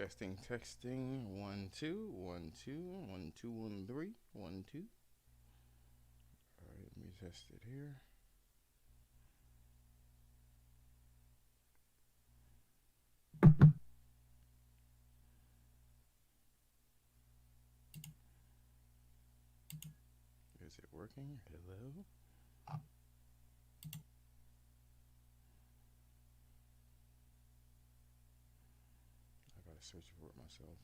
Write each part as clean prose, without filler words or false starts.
Testing. 1 2 1 2 1 2 1 3 1 2. All right, let me test it here. Is it working? Hello. I gotta search for it myself.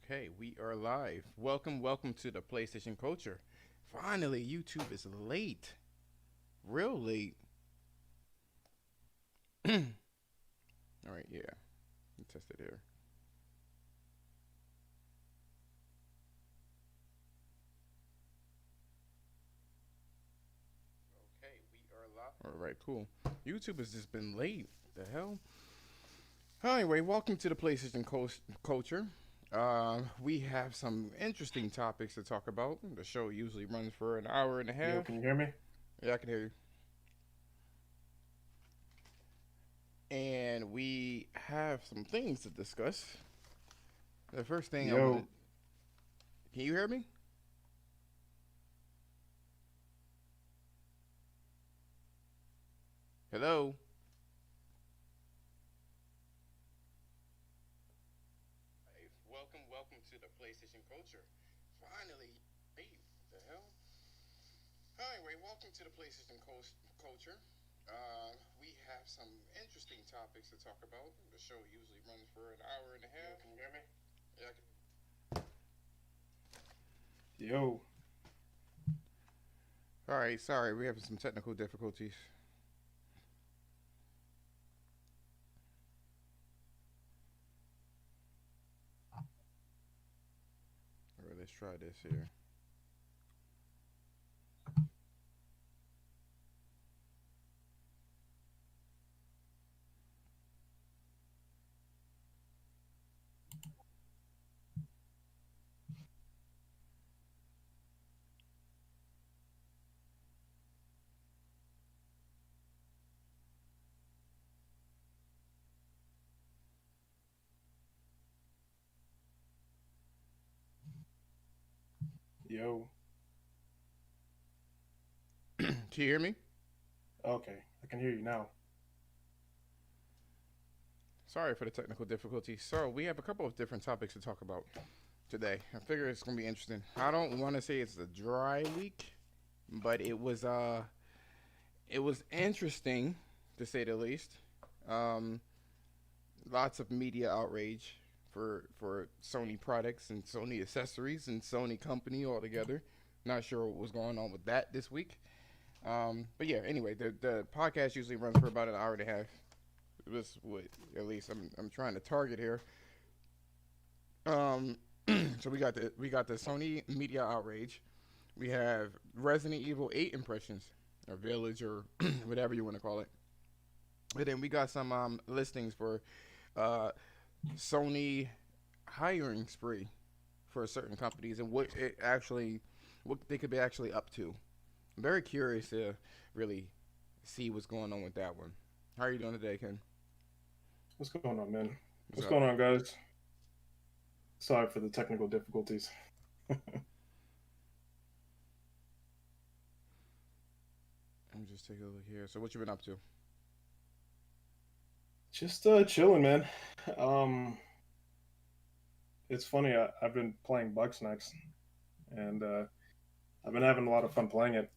Okay, we are live. Welcome to the PlayStation Culture. Finally, YouTube is late, real late. All right, yeah, test it here. Okay, we are live. All right, cool. YouTube has just been late. The hell. Anyway, welcome to the PlayStation Culture. We have some interesting topics to talk about. The show usually runs for an hour and a Yo, half. can you hear me? Yeah, I can hear you. And we have some things to discuss. The first thing I want to. Yo, Can you hear me? Hello? Hey, welcome to the PlayStation Culture. Finally, hey, the hell? Anyway, welcome to the PlayStation Culture. We have some interesting topics to talk about. The show usually runs for an hour and a yo, half. can you hear me? Yeah, Yo, all right, sorry, we have some technical difficulties. All right, let's try this here. yo. Can you hear me? Okay, I can hear you now. Sorry for the technical difficulties. So we have a couple of different topics to talk about today. I figure it's gonna be interesting. I don't want to say it's a dry week, but it was interesting to say the least. Um, Lots of media outrage for Sony products and Sony accessories and Sony company altogether. Not sure what was going on with that this week. But yeah, anyway, the podcast usually runs for about an hour and a half. It was what at least I'm trying to target here. Um, so we got the Sony media outrage. We have Resident Evil 8 impressions, or Village, or whatever you want to call it. And then we got some listings for uh, Sony hiring spree for certain companies and what they could be actually up to. I'm very curious to really see what's going on with that one. How are you doing today, Ken? What's going on, man? What's What's up? going on, guys? Sorry for the technical difficulties. Let me just take a look here. So, what you been up to? Just chilling, man. Um, it's funny. I've been playing Bugsnax, and I've been having a lot of fun playing it.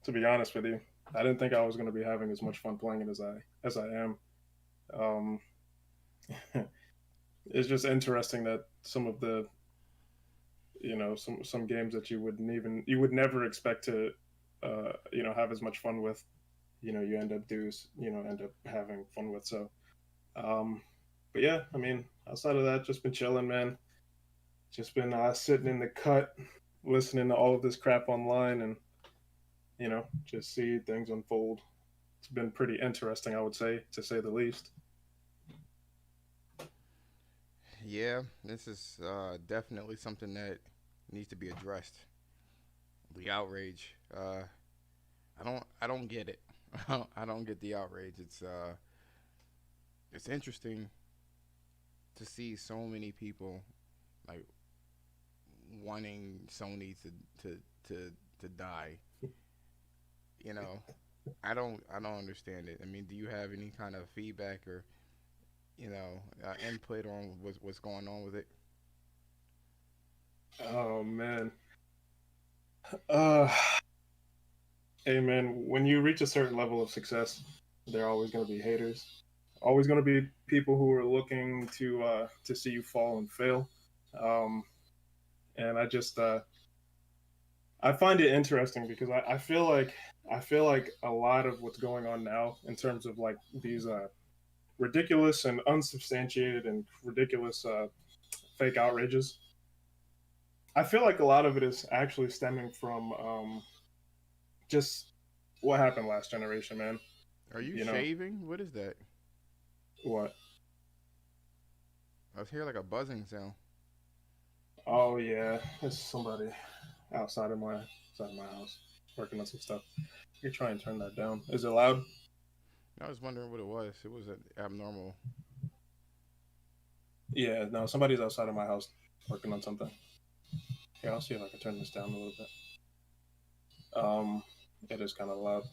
To be honest with you, I didn't think I was going to be having as much fun playing it as I am. Um, it's just interesting that some of the some games that you would never expect to have as much fun with, you end up having fun with. So um but yeah, I mean, outside of that, just been chilling, man. Just been sitting in the cut listening to all of this crap online, and just see things unfold. It's been pretty interesting, I would say, to say the least. Yeah, this is definitely something that needs to be addressed. The outrage. I don't get it. I don't get the outrage. It's interesting to see so many people like wanting Sony to to to die. You know, I don't understand it. I mean, do you have any kind of feedback or input on what's going on with it? Oh man. Uh hey man, when you reach a certain level of success, there are always gonna be haters. Always gonna be people who are looking to see you fall and fail. Um and I find it interesting because I feel like a lot of what's going on now in terms of like these ridiculous and unsubstantiated and ridiculous fake outrages. I feel like a lot of it is actually stemming from just what happened last generation, man. Are you You know shaving? What is that? what? I was hearing like a buzzing sound. Oh yeah, there's somebody outside of my house working on some stuff. You try and turn that down. Is it loud? I was wondering what it was. It was an abnormal. Yeah, no, somebody's outside of my house working on something. Yeah, I'll see if I can turn this down a little bit. Um, it is kind of loud,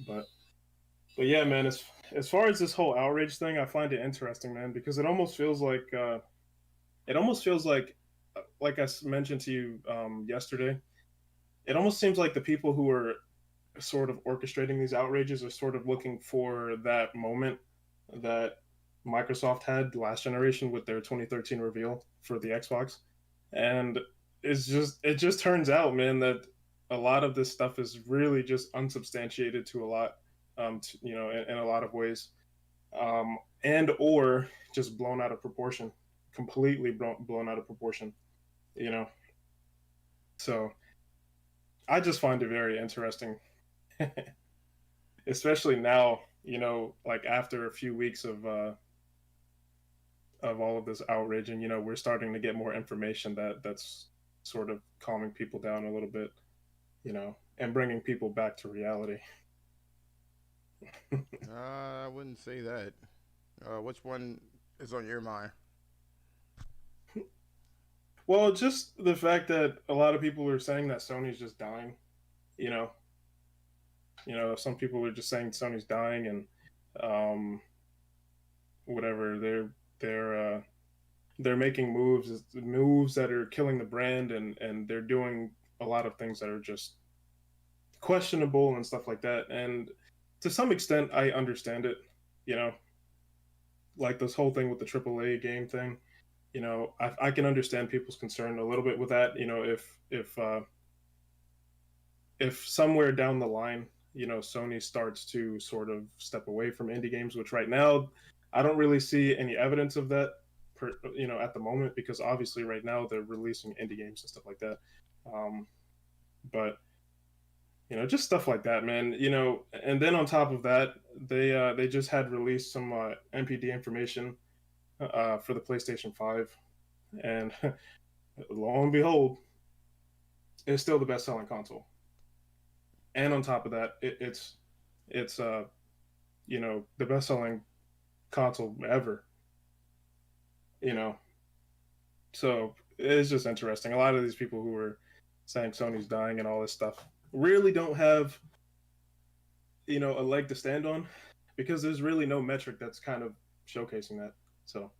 but yeah, man. As far as this whole outrage thing, I find it interesting, man, because it almost feels like mentioned to you yesterday. It almost seems like the people who are sort of orchestrating these outrages are sort of looking for that moment that Microsoft had last generation with their 2013 reveal for the Xbox, and it just turns out, man, that a lot of this stuff is really just unsubstantiated to a lot, in a lot of ways, and or just blown out of proportion, completely blown out of proportion, you know. So I just find it very interesting, especially now, like after a few weeks of all of this outrage, and we're starting to get more information that's sort of calming people down a little bit, and bringing people back to reality. I wouldn't say that. Which one is on your mind? Well, just the fact that a lot of people are saying that Sony's just dying, you know, some people are just saying Sony's dying, and um, whatever they're making moves that are killing the brand, and they're doing a lot of things that are just questionable and stuff like that. And to some extent, I understand it. You know, like this whole thing with the AAA game thing. I can understand people's concern a little bit with that. If somewhere down the line, Sony starts to sort of step away from indie games, which right now I don't really see any evidence of that, at the moment, because obviously right now they're releasing indie games and stuff like that. Um, but just stuff like that, man. And then on top of that, they just had released some NPD information for the PlayStation 5, and lo and behold, it's still the best-selling console. And on top of that, it's the best-selling console ever. You know, so it's just interesting. A lot of these people who are saying Sony's dying and all this stuff really don't have a leg to stand on, because there's really no metric that's kind of showcasing that. So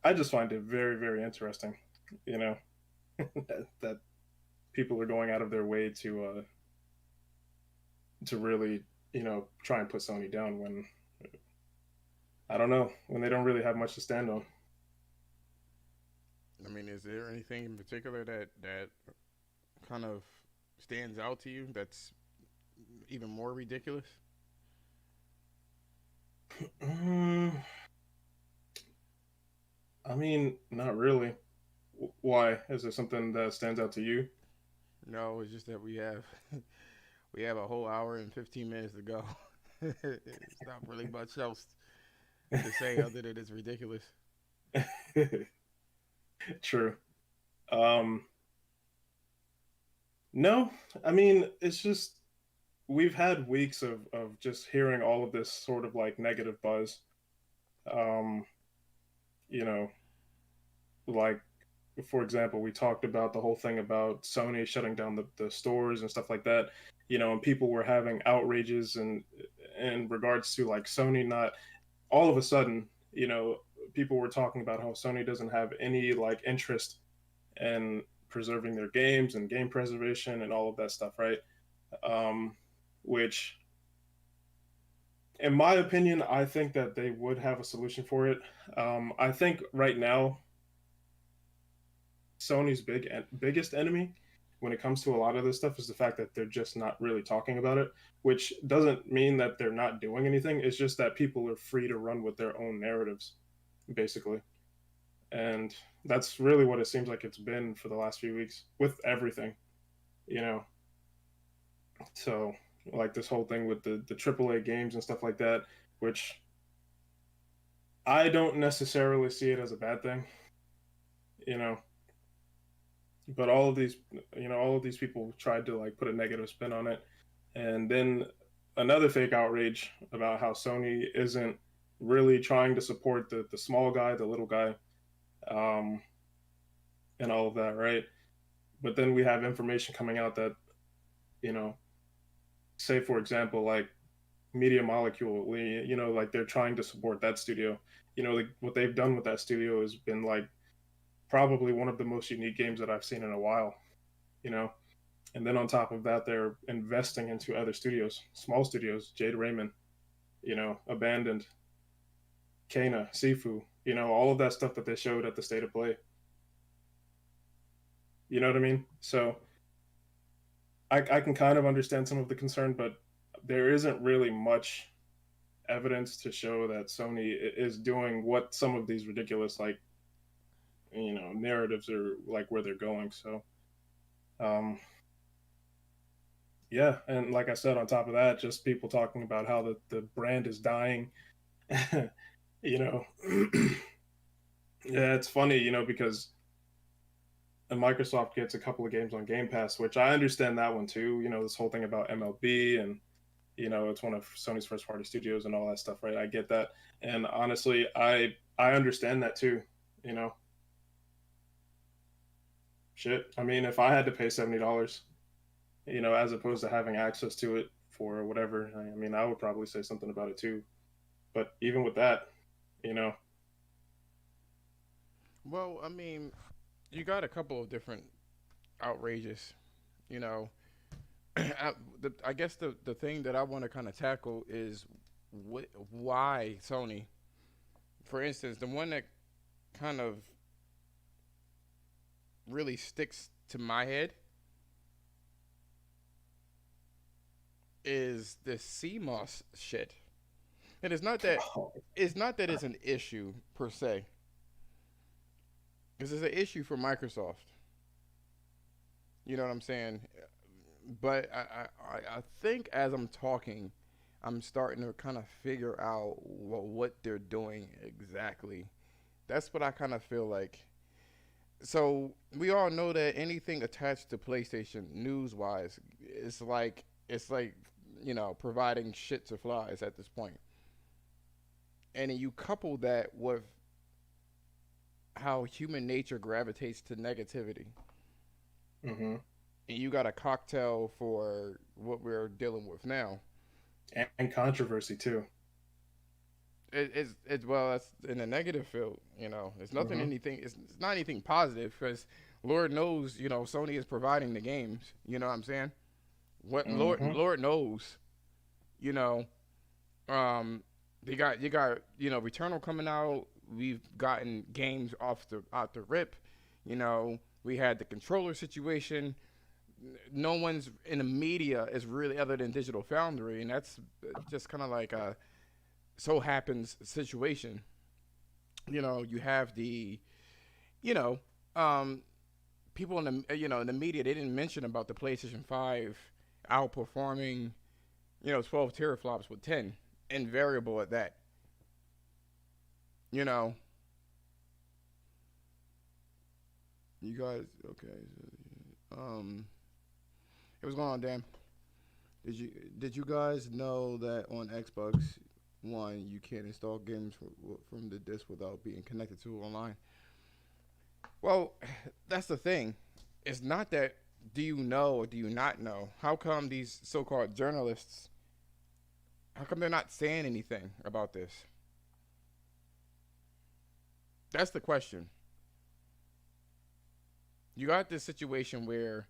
I just find it very, very interesting, you know, that people are going out of their way to really, try and put Sony down when I don't know, when they don't really have much to stand on. I mean, is there anything in particular that kind of stands out to you that's even more ridiculous? Mm, I mean, not really. Why? Is there something that stands out to you? No, it's just that we have a whole hour and 15 minutes to go. It's not really much else to say other than it's ridiculous. True. Um, no, I mean, it's just we've had weeks of just hearing all of this sort of like negative buzz. Um, you know, like for example, we talked about the whole thing about Sony shutting down the stores and stuff like that. And people were having outrages and in regards to like Sony not all of a sudden, people were talking about how Sony doesn't have any like interest in preserving their games and game preservation and all of that stuff, right? Um, which, in my opinion, I think that they would have a solution for it. I think right now Sony's biggest enemy when it comes to a lot of this stuff is the fact that they're just not really talking about it, which doesn't mean that they're not doing anything. It's just that people are free to run with their own narratives, basically. And that's really what it seems like it's been for the last few weeks with everything, you know. So like this whole thing with the AAA games and stuff like that, which I don't necessarily see it as a bad thing, you know. But all of these people tried to like put a negative spin on it, and then another fake outrage about how Sony isn't really trying to support the small guy, the little guy, um, and all of that, right? But then we have information coming out that you know, say for example, like Media Molecule, like they're trying to support that studio. Like what they've done with that studio has been like probably one of the most unique games that I've seen in a while. You know, and then on top of that, they're investing into other studios, small studios, Jade Raymond, Abandoned, Kana, Sifu, all of that stuff that they showed at the State of Play. You know what I mean? So I can kind of understand some of the concern, but there isn't really much evidence to show that Sony is doing what some of these ridiculous like narratives are like where they're going. So um, yeah, and like I said, on top of that, just people talking about how the brand is dying. you know, yeah, it's funny, because Microsoft gets a couple of games on Game Pass, which I understand that one too. This whole thing about MLB and it's one of Sony's first party studios and all that stuff, right? I get that, and honestly, I understand that too. You know, shit. I mean, if I had to pay $70, as opposed to having access to it for whatever, I mean, I would probably say something about it too. But even with that, you know, Well, I mean, you got a couple of different outrages. You know, I guess the thing that I want to kind of tackle is why Sony. For instance, the one that kind of really sticks to my head is the CMOS shit. And it's not that it's an issue per se. Because it's an issue for Microsoft. You know what I'm saying? But I think as I'm talking, I'm starting to kind of figure out what they're doing exactly. That's what I kind of feel like. So we all know that anything attached to PlayStation news wise, it's like providing shit to flies at this point. And then you couple that with how human nature gravitates to negativity, hmm and you got a cocktail for what we're dealing with now. and controversy too. It's well, that's in the negative field. It's nothing hmm anything. It's not anything positive because Lord knows, Sony is providing the games. You know what I'm saying? What hmm Lord knows, you know. Um, you got Returnal coming out. We've gotten games off the rip. We had the controller situation. No one's in the media is really other than Digital Foundry, and that's just kind of like a so happens situation. You have the you know um, people in the in the media, they didn't mention about the PlayStation 5 outperforming 12 teraflops with 10 and variable at that. You know, you guys okay? It was going on, Dan. Did you guys know that on Xbox One you can't install games from the disc without being connected to online? Well, that's the thing. It's not that do you know or do you not know. How come these so-called journalists? How come they're not saying anything about this? That's the question. You got this situation where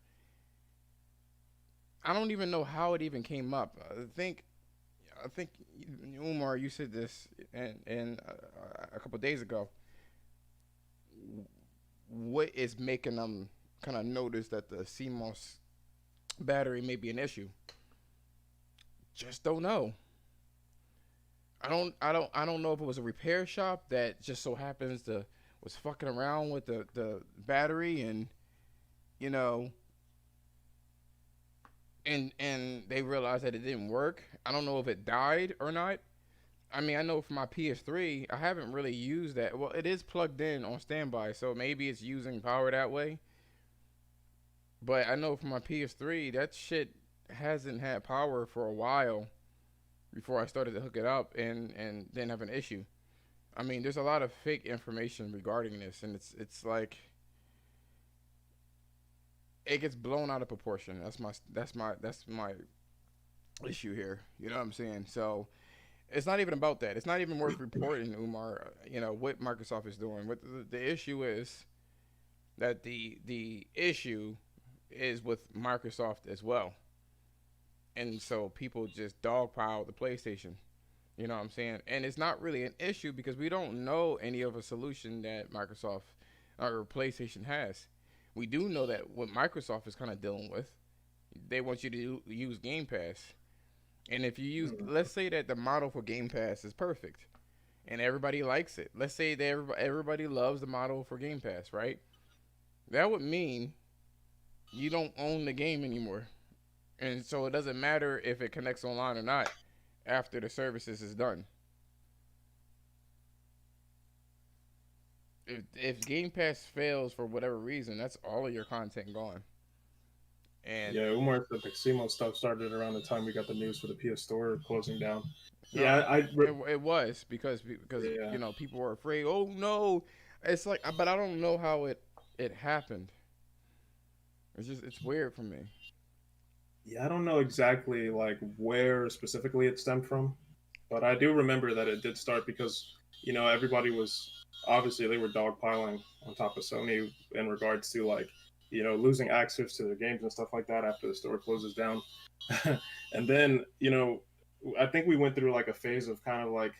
I don't even know how it even came up. I think Umar, you said this and a couple of days ago. What is making them kind of notice that the CMOS battery may be an issue? Just don't know. I don't know if it was a repair shop that just so happens to was fucking around with the battery and you know and they realized that it didn't work. I don't know if it died or not. I mean, I know for my PS3, I haven't really used that. Well, it is plugged in on standby, so maybe it's using power that way. But I know for my PS3, that shit hasn't had power for a while before I started to hook it up and then have an issue. I mean, there's a lot of fake information regarding this, and it's like it gets blown out of proportion. That's my issue here. You know what I'm saying? So it's not even about that. It's not even worth reporting, Umar. What Microsoft is doing. What the issue is that the issue is with Microsoft as well, and so people just dogpile the PlayStation. You know what I'm saying? And it's not really an issue because we don't know any of a solution that Microsoft or PlayStation has. We do know that what Microsoft is kind of dealing with, they want you to use Game Pass. And if you use, let's say that the model for Game Pass is perfect and everybody likes it. Let's say that everybody loves the model for Game Pass, right? That would mean you don't own the game anymore. And so it doesn't matter if it connects online or not after the services is done. If Game Pass fails for whatever reason, that's all of your content gone. And Yeah, Umar said the CMO stuff started around the time we got the news for the PS Store closing down. no, Yeah, it was because yeah, people were afraid. Oh no, it's like, but I don't know how it happened. It's weird for me. yeah, I don't know exactly like where specifically it stemmed from, but I do remember that it did start because everybody was obviously they were dogpiling on top of Sony in regards to like losing access to their games and stuff like that after the store closes down. And then I think we went through like a phase of kind of like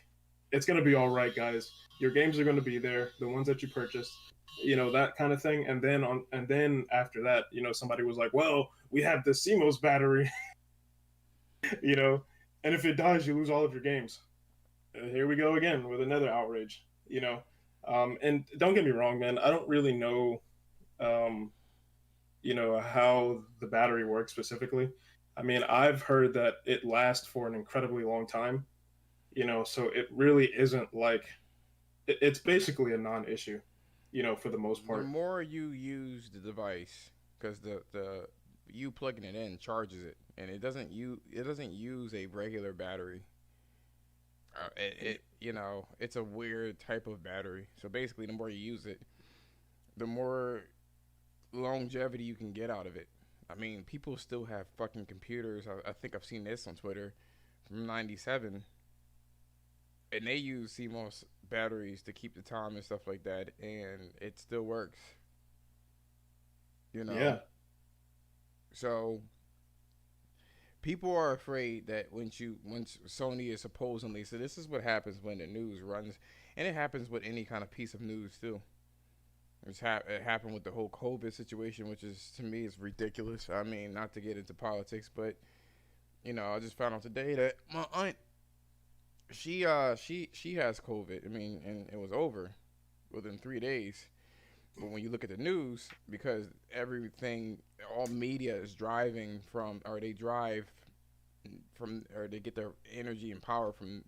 it's gonna be all right, guys. Your games are gonna be there, the ones that you purchased, that kind of thing. And then after that, somebody was like, well, we have the CMOS battery, you know, and if it dies, you lose all of your games. And here we go again with another outrage. And don't get me wrong, man. I don't really know, um, how the battery works specifically. I mean, I've heard that it lasts for an incredibly long time. So it really isn't like it's basically a non-issue. For the most The part. more you use the device, because the you plugging it in charges it, and it doesn't use a regular battery. It's a weird type of battery. So basically, the more you use it, the more longevity you can get out of it. I mean, people still have fucking computers. I think I've seen this on Twitter from '97, and they use CMOS batteries to keep the time and stuff like that, and it still works. You know, Yeah. so people are afraid that once Sony is supposedly, so this is what happens when the news runs, and it happens with any kind of piece of news too. It happened with the whole COVID situation, which is to me is ridiculous. I mean, not to get into politics, but I just found out today that my aunt she has COVID. I mean, and it was over within 3 days. But when you look at the news, because everything, all media is driving from, or they drive from, or they get their energy and power from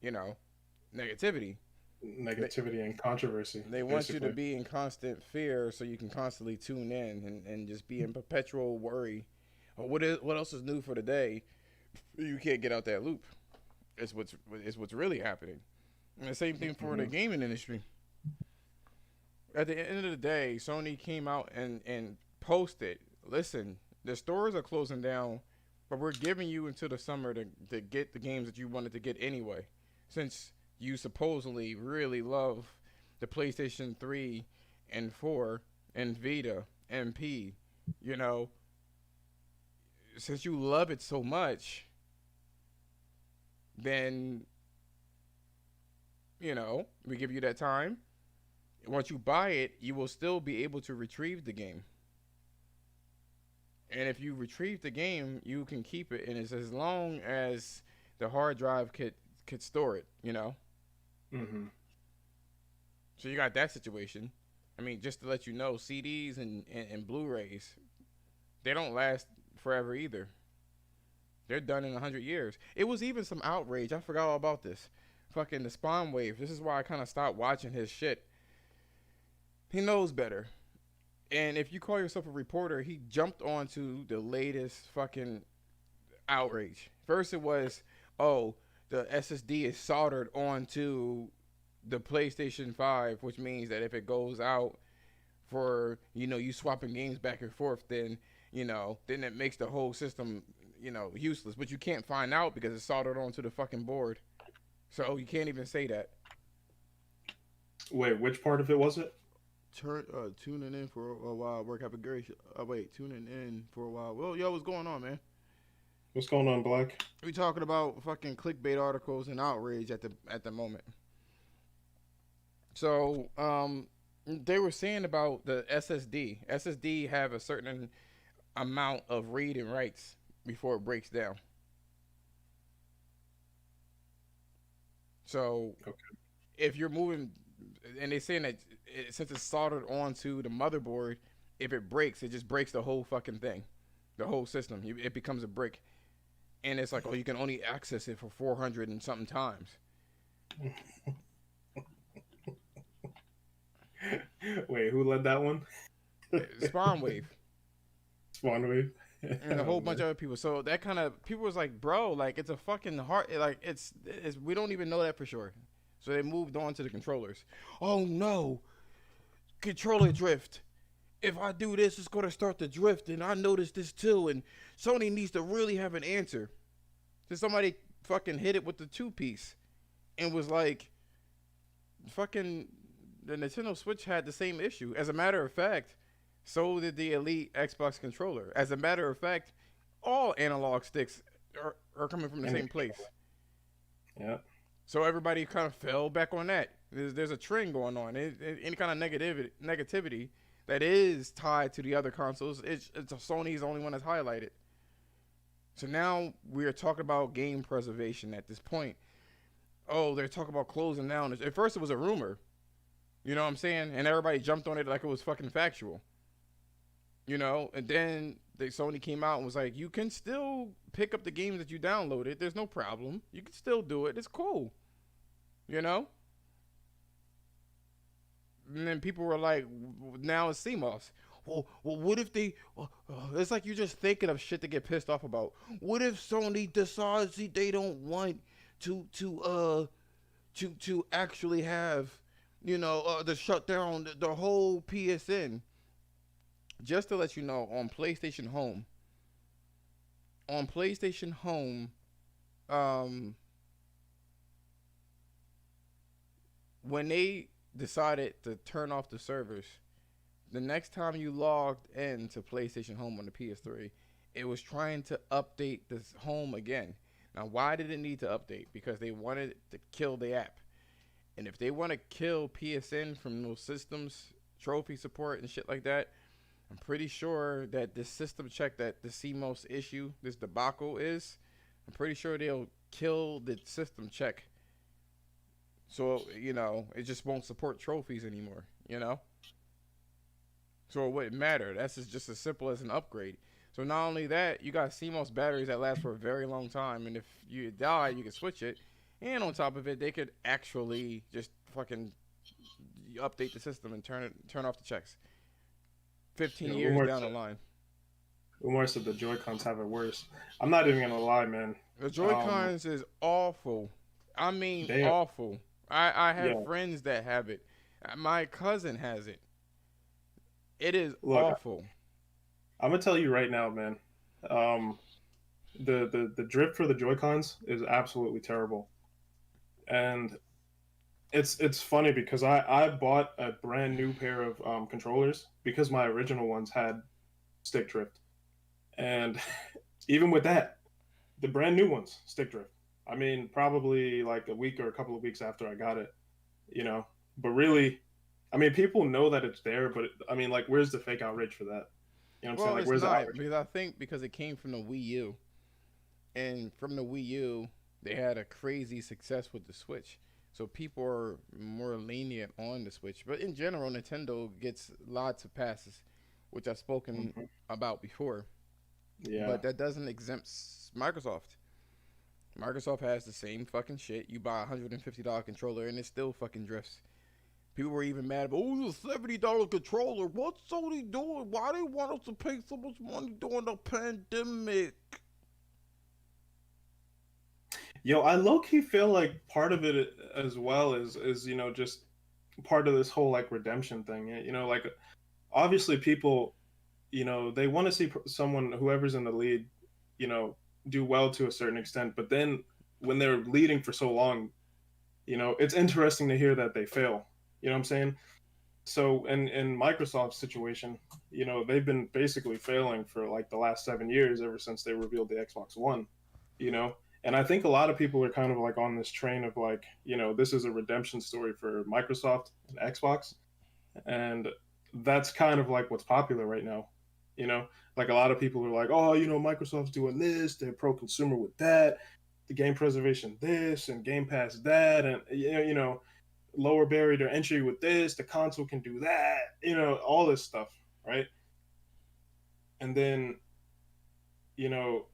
you know, negativity. They, Negativity and controversy, they want you to basically. be in constant fear so you can constantly tune in and just be in perpetual worry. Or what else is new for the day? You can't get out that loop. It's what's really happening. And the same thing for the Hmm. gaming industry. At the end of the day, Sony came out and posted, listen, the stores are closing down, but we're giving you until the summer to get the games that you wanted to get anyway. Since you supposedly really love the PlayStation 3 and 4 and Vita and P, you know, since you love it so much, then, we give you that time. Once you buy it, you will still be able to retrieve the game. And if you retrieve the game, you can keep it, and it's as long as the hard drive could store it. Hmm. So you got that situation. I mean, just to let you know, CDs and Blu-rays, they don't last forever either. They're done in 100 years. It was even some outrage. I forgot all about this. Fucking the Spawn Wave. This is why I kind of stopped watching his shit. He knows better. And if you call yourself a reporter, he jumped onto the latest fucking outrage. First, it was, oh, the SSD is soldered onto the PlayStation 5, which means that if it goes out for, you swapping games back and forth, then it makes the whole system, useless. But you can't find out because it's soldered onto the fucking board. So you can't even say that. Wait, which part of it was it? Tuning in for a while. Work up a great. Wait, tuning in for a while. Well, yo, what's going on, man? What's going on, Black? We talking about fucking clickbait articles and outrage at the moment. So, they were saying about the SSD. SSD have a certain amount of read and writes before it breaks down. So, Okay. if you're moving, and they're saying that since it's soldered onto the motherboard, if it breaks, it just breaks the whole fucking thing, the whole system. It becomes a brick, and it's like, oh, you can only access it for 400 and something times. Wait, who led that one? Spawn wave Spawn Wave. and a Oh whole bunch man. of other people. So that kind of people was like, bro, like it's a fucking hard, like it's we don't even know that for sure. So they moved on to the controllers. Oh no, controller drift. If I do this, it's gonna start to drift, and I noticed this too. And Sony needs to really have an answer. So somebody fucking hit it with the two piece, and was like, fucking, the Nintendo Switch had the same issue. As a matter of fact, so did the Elite Xbox controller. As a matter of fact, all analog sticks are coming from the Any same place. Yeah. So everybody kind of fell back on that. There's a trend going on. Any kind of negativity that is tied to the other consoles, it's Sony's the only one that's highlighted. So now we're talking about game preservation at this point. Oh, they're talking about closing down. At first, it was a rumor. You know what I'm saying? And everybody jumped on it like it was fucking factual. And then Sony came out and was like, you can still pick up the games that you downloaded. There's no problem. You can still do it. It's cool. You know? And then people were like, now it's CMOS. Well, what if they? It's like you're just thinking of shit to get pissed off about. What if Sony decides they don't want to actually have, to shut down the whole PSN? Just to let you know, on PlayStation Home, um, when they decided to turn off the servers, the next time you logged into PlayStation Home on the PS3, it was trying to update this home again. Now, why did it need to update? Because they wanted to kill the app. And if they want to kill PSN from those systems, trophy support and shit like that, I'm pretty sure that this system check that the CMOS issue, this debacle is, I'm pretty sure they'll kill the system check. So, it just won't support trophies anymore. you know. So it wouldn't matter. That's just as simple as an upgrade. So not only that, you got CMOS batteries that last for a very long time, and if you die, you can switch it. And on top of it, they could actually just fucking update the system and turn off the checks. 15 Yeah, years down the line. Umar said the Joy-Cons have it worse. I'm not even gonna lie, man. The Joy-Cons is awful. I mean, They, awful. I have yeah. friends that have it. My cousin has it. It is Look, awful. I'm gonna tell you right now, man. Um, the drift for the Joy-Cons is absolutely terrible, and it's funny because I bought a brand new pair of controllers because my original ones had stick drift, and even with that, the brand new ones stick drift. I mean, probably like a week or a couple of weeks after I got it, you know. But really, I mean, people know that it's there, but I mean, like, where's the fake outrage for that? You know what I'm saying? Well, Like, it's where's the not outrage? because I think because it came from the Wii U, and from the Wii U, they had a crazy success with the Switch. So people are more lenient on the Switch. But in general, Nintendo gets lots of passes, which I've spoken Mhm. about before. Yeah. But that doesn't exempt Microsoft. Microsoft has the same fucking shit. You buy a $150 controller and it still fucking drifts. People were even mad about, oh, it's a $70 controller. What's Sony doing? Why they want us to pay so much money during the pandemic? Yo, I low key feel like part of it as well is just part of this whole like redemption thing. Like obviously people, they want to see someone whoever's in the lead, you know, do well to a certain extent, but then when they're leading for so long, it's interesting to hear that they fail. You know what I'm saying? So in Microsoft's situation, they've been basically failing for like the last 7 years ever since they revealed the Xbox One. You know, and I think a lot of people are kind of like on this train of like, this is a redemption story for Microsoft and Xbox, and that's kind of like what's popular right now. You know, like a lot of people are like, oh, Microsoft's doing this, they're pro consumer with that, the game preservation this, and Game Pass that, and lower barrier to entry with this, the console can do that, all this stuff, right? And then, you know,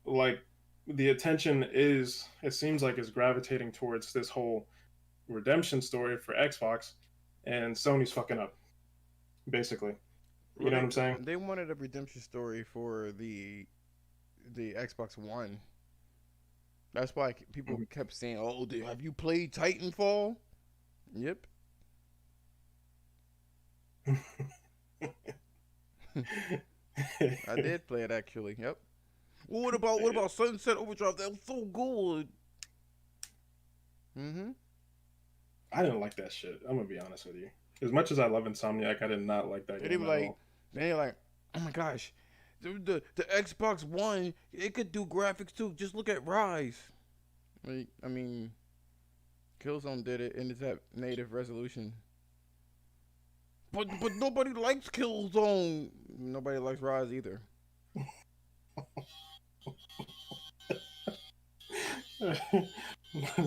like the attention it seems like is gravitating towards this whole redemption story for Xbox, and Sony's fucking up, basically. You Well, know what I'm saying? they wanted a redemption story for the Xbox One. That's why people kept saying, "Oh, have you played Titanfall?" Yep. I did play it actually. Yep. Well, what about Sunset Overdrive? That was so good. Mm-hmm. I didn't like that shit. I'm gonna be honest with you. As much as I love Insomniac, I did not like that And they game were at like, all. oh my gosh, the Xbox One, it could do graphics too. Just look at Rise. Like, I mean, Killzone did it in its native resolution. But nobody likes Killzone. Nobody likes Rise either. Then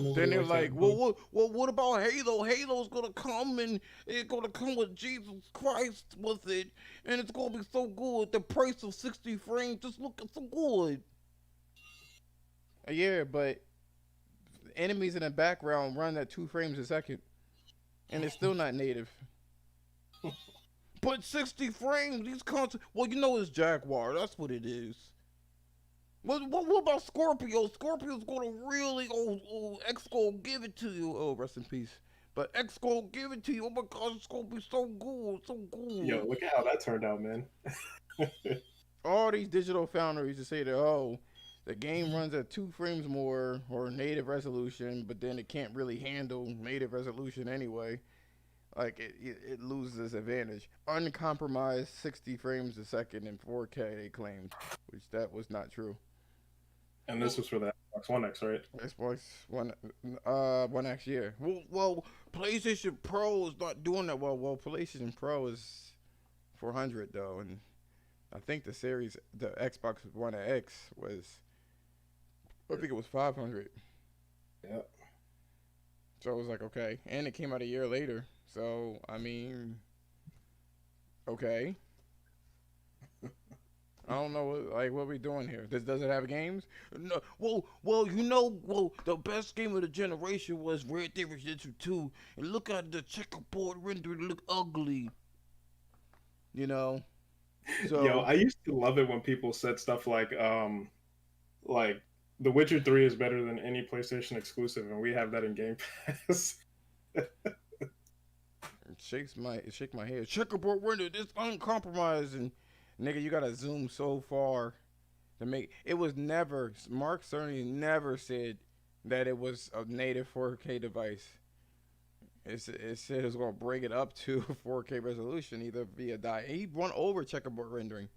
Nobody they're likes that like, one. what about Halo? Halo's gonna come and it's gonna come with Jesus Christ with it, and it's gonna be so good. The price of 60 frames just looking so good. Yeah, but enemies in the background run at 2 frames a second, and it's still not native. But 60 frames, these consoles. Well, it's Jaguar. That's what it is. What about Scorpio? Scorpio's gonna really, X gonna give it to you. Oh, rest in peace. But X gonna give it to you. Oh my gosh, it's gonna be so good, so Yo, good. look at how that turned out, man. All these digital foundries to say that, oh, the game runs at 2 frames more or native resolution, but then it can't really handle native resolution anyway. Like it loses its advantage. Uncompromised 60 frames a second in 4K, they claimed, which that was not true. And Well, this was for the Xbox One X, right? Xbox One X, yeah. Well, PlayStation Pro is not doing that well. Well, PlayStation Pro is 400 though, and I think the Xbox One X was, I think it was 500. Yeah. So it was like okay, and it came out a year later, So I mean, okay. I don't know what we doing here. Does it have games? No. Well, the best game of the generation was Red Dead Redemption 2. And look at the checkerboard render, it look ugly. You know. Yo, So I used to love it when people said stuff like The Witcher 3 is better than any PlayStation exclusive, and we have that in Game Pass. shake my head. Checkerboard render, this uncompromised, and nigga, you gotta zoom so far to make it. Was never Mark Cerny never said that it was a native 4K device. It said it was gonna bring it up to 4K resolution either via die. He won over checkerboard rendering,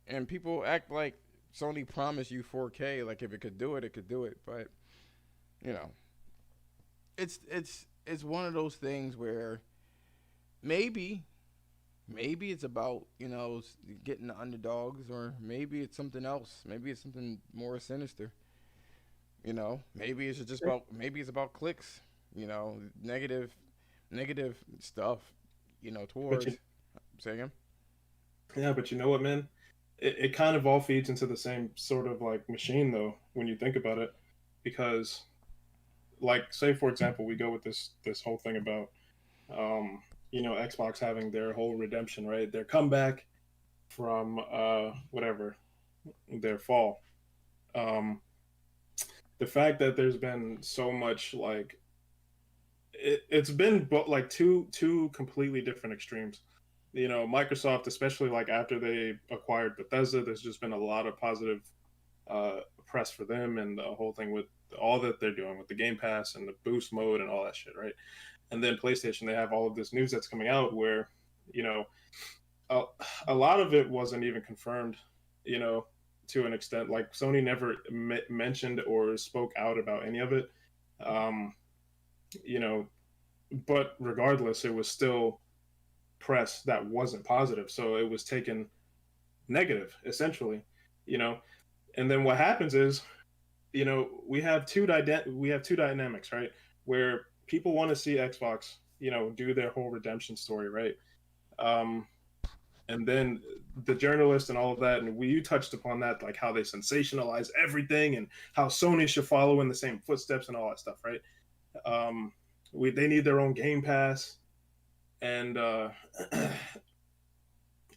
and people act like Sony promised you 4K. Like if it could do it, it could do it. But you know, it's one of those things where maybe maybe it's about getting the underdogs, or maybe it's something else. Maybe it's something more sinister. Maybe it's just about maybe it's about clicks. Negative negative stuff. but Towards you, say again. yeah, but you know what, man? It kind of all feeds into the same sort of like machine, though, when you think about it, because like, say for example, we go with this whole thing about Xbox having their whole redemption, right? Their comeback from whatever their fall. Um, the fact that there's been so much like it's been like two completely different extremes. Microsoft, especially like after they acquired Bethesda, there's just been a lot of positive press for them and the whole thing with all that they're doing with the Game Pass and the boost mode and all that shit, right? And then PlayStation, they have all of this news that's coming out where, you know, a, a lot of it wasn't even confirmed, you know, to an extent. Like Sony never mentioned or spoke out about any of it. Um, you know, but regardless, it was still press that wasn't positive. So it was taken negative, essentially, you know. And then what happens is, we have two dynamics, right? Where people want to see Xbox, do their whole redemption story, right? Um, and then the journalists and all of that, and you touched upon that, like how they sensationalize everything and how Sony should follow in the same footsteps and all that stuff, right? Um, they need their own Game Pass, and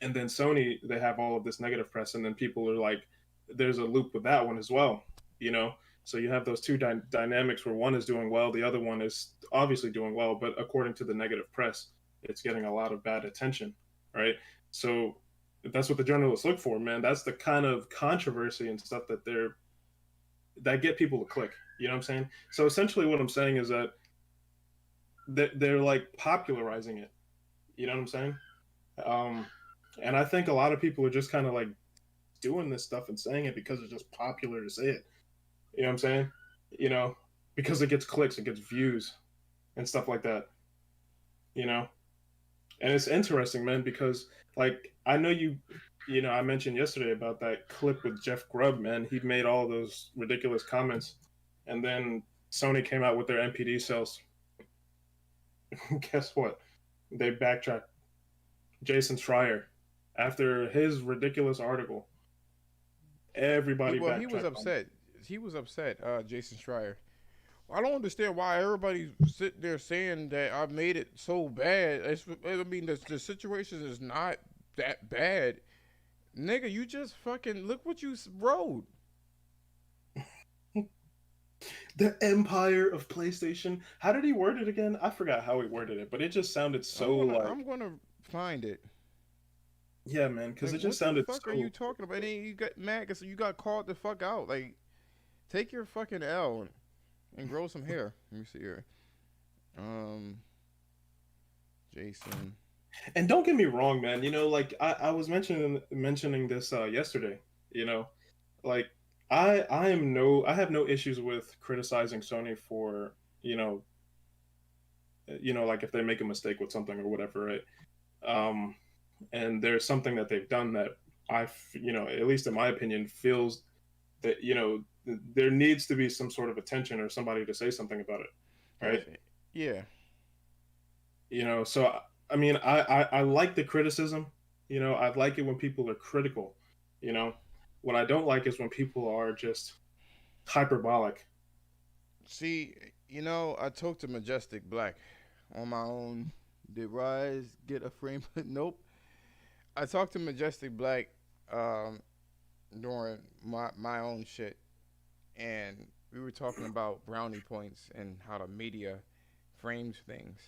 and then Sony, they have all of this negative press, and then people are like, there's a loop with that one as well, you know. So you have those two dynamics where one is doing well, the other one is obviously doing well, but according to the negative press, it's getting a lot of bad attention, right? So that's what the journalists look for, man. That's the kind of controversy and stuff that get people to click. You know what I'm saying? So essentially, what I'm saying is that they're like popularizing it. You know what I'm saying? Um, and I think a lot of people are just kind of like doing this stuff and saying it because it's just popular to say it. You know what I'm saying? You know, because it gets clicks, it gets views and stuff like that. You know, and it's interesting, man, because like I know I mentioned yesterday about that clip with Jeff Grubb, man. He made all those ridiculous comments, and then Sony came out with their MPD sales. Guess what? They backtracked. Jason Schreier, after his ridiculous article, everybody He was backtracked on it. upset. He was upset. Jason Schreier. I don't understand why everybody's sitting there saying that I made it so bad. I mean, the situation is not that bad. Nigga, you just fucking look what you wrote. The empire of PlayStation. How did he word it again? I forgot how he worded it, but it just sounded so like, I'm gonna find it. yeah, man, because Like, it just what the sounded fuck are you so. talking about? And then you got mad because you got called the fuck out. Like, take your fucking L and grow some hair. Let me see here. Um, Jason. And don't get me wrong, man. Like I was mentioning this yesterday. You know, like I have no issues with criticizing Sony for you know like if they make a mistake with something or whatever, right? Um, and there's something that they've done that at least in my opinion, feels that there needs to be some sort of attention or somebody to say something about it, Yeah, right? yeah. So I mean, I like the criticism. I like it when people are critical. You know, what I don't like is when people are just hyperbolic. See, I talked to Majestic Black on my own. Did Rise get a frame? Nope. I talked to Majestic Black um, during my own shit, and we were talking about brownie points and how the media frames things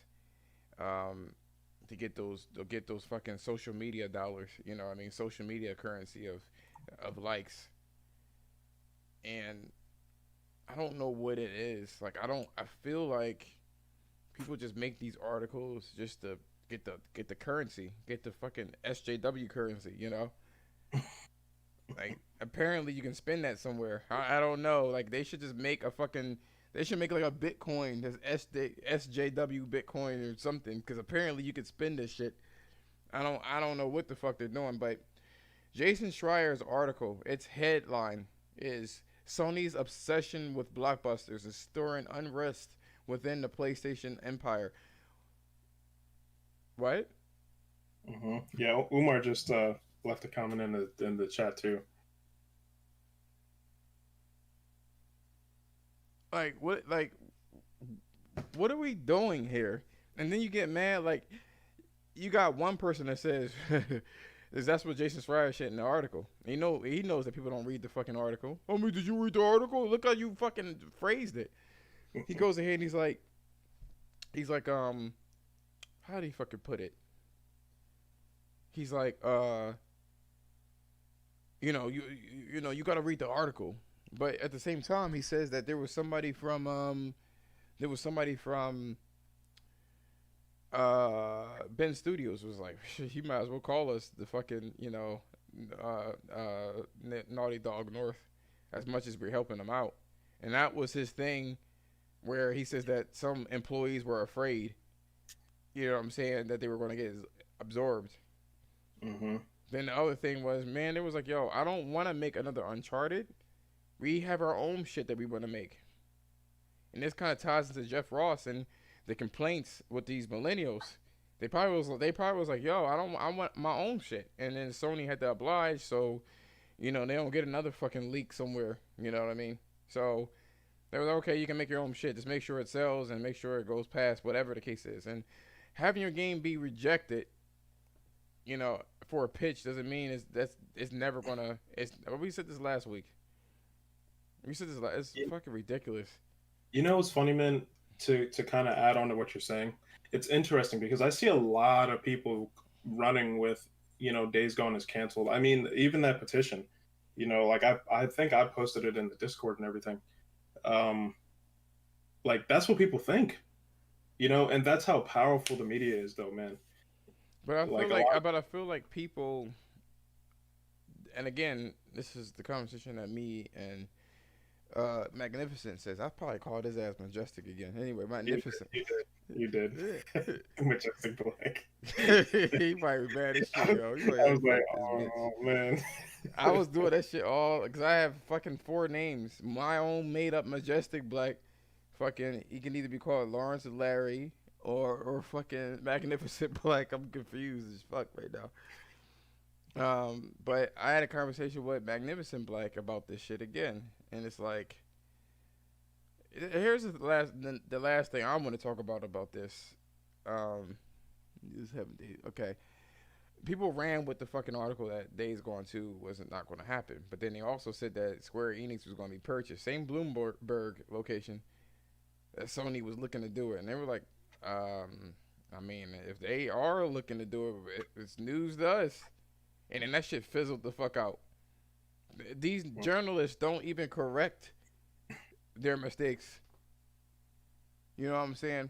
um, to get those fucking social media dollars. You know, what I mean, social media currency of likes, and I don't know what it is. Like, I feel like people just make these articles just to get the currency, get the fucking SJW currency. Like, apparently you can spend that somewhere. I don't know. Like, they should just make a fucking. They should make like a Bitcoin, this SJW Bitcoin or something, because apparently you could spend this shit. I don't know what the fuck they're doing, but Jason Schreier's article, its headline is Sony's obsession with blockbusters is stirring unrest within the PlayStation empire. What? Yeah, Umar just left a comment in the chat too. Like what? Like what are we doing here? And then you get mad. Like you got one person that says is that's what Jason Schreier shit in the article. He knows that people don't read the fucking article. Oh, me, did you read the article? Look how you fucking phrased it. He goes ahead and he's like how do he fucking put it? He's like you got to read the article, but at the same time he says that there was somebody from Ben Studios was like, he might as well call us the fucking, Naughty Dog North, as much as we're helping them out. And that was his thing, where he says that some employees were afraid, you know what I'm saying, that they were going to get absorbed. hmm Then the other thing was, man, it was like, yo, I don't want to make another Uncharted. We have our own shit that we want to make. And this kind of ties into Jeff Ross and the complaints with these millennials. They probably was like, yo, I want my own shit. And then Sony had to oblige, so they don't get another fucking leak somewhere. You know what I mean? So they were like, okay, you can make your own shit. Just make sure it sells and make sure it goes past whatever the case is. And having your game be rejected, for a pitch doesn't mean it's never gonna. We said this last week. We said this. It's You, fucking ridiculous. you know what's funny, man? To kind of add on to what you're saying, it's interesting because I see a lot of people running with Days Gone is canceled. I mean, even that petition, like I think I posted it in the Discord and everything. Um, like that's what people think, and that's how powerful the media is, though, man. Like a lot. I feel like people, and again, this is the conversation that me and Magnificent says. I probably called his ass Majestic again. Anyway, Magnificent. You did. Majestic Black. He probably be mad as shit, yo. He I like, was like, fuck this bitch. oh man. I was doing that shit all because I have fucking four names. My own made up Majestic Black. Fucking, he can either be called Lawrence or Larry or fucking Magnificent Black. I'm confused as fuck right now. But I had a conversation with Magnificent Black about this shit again, and it's like, here's the last thing I want to talk about this. Um, just haven't okay. People ran with the fucking article that Days Gone 2 wasn't not going to happen, but then they also said that Square Enix was going to be purchased, same Bloomberg location that Sony was looking to do it, and they were like, I mean, if they are looking to do it, it's news to us. And then that shit fizzled the fuck out. These journalists don't even correct their mistakes. You know what I'm saying?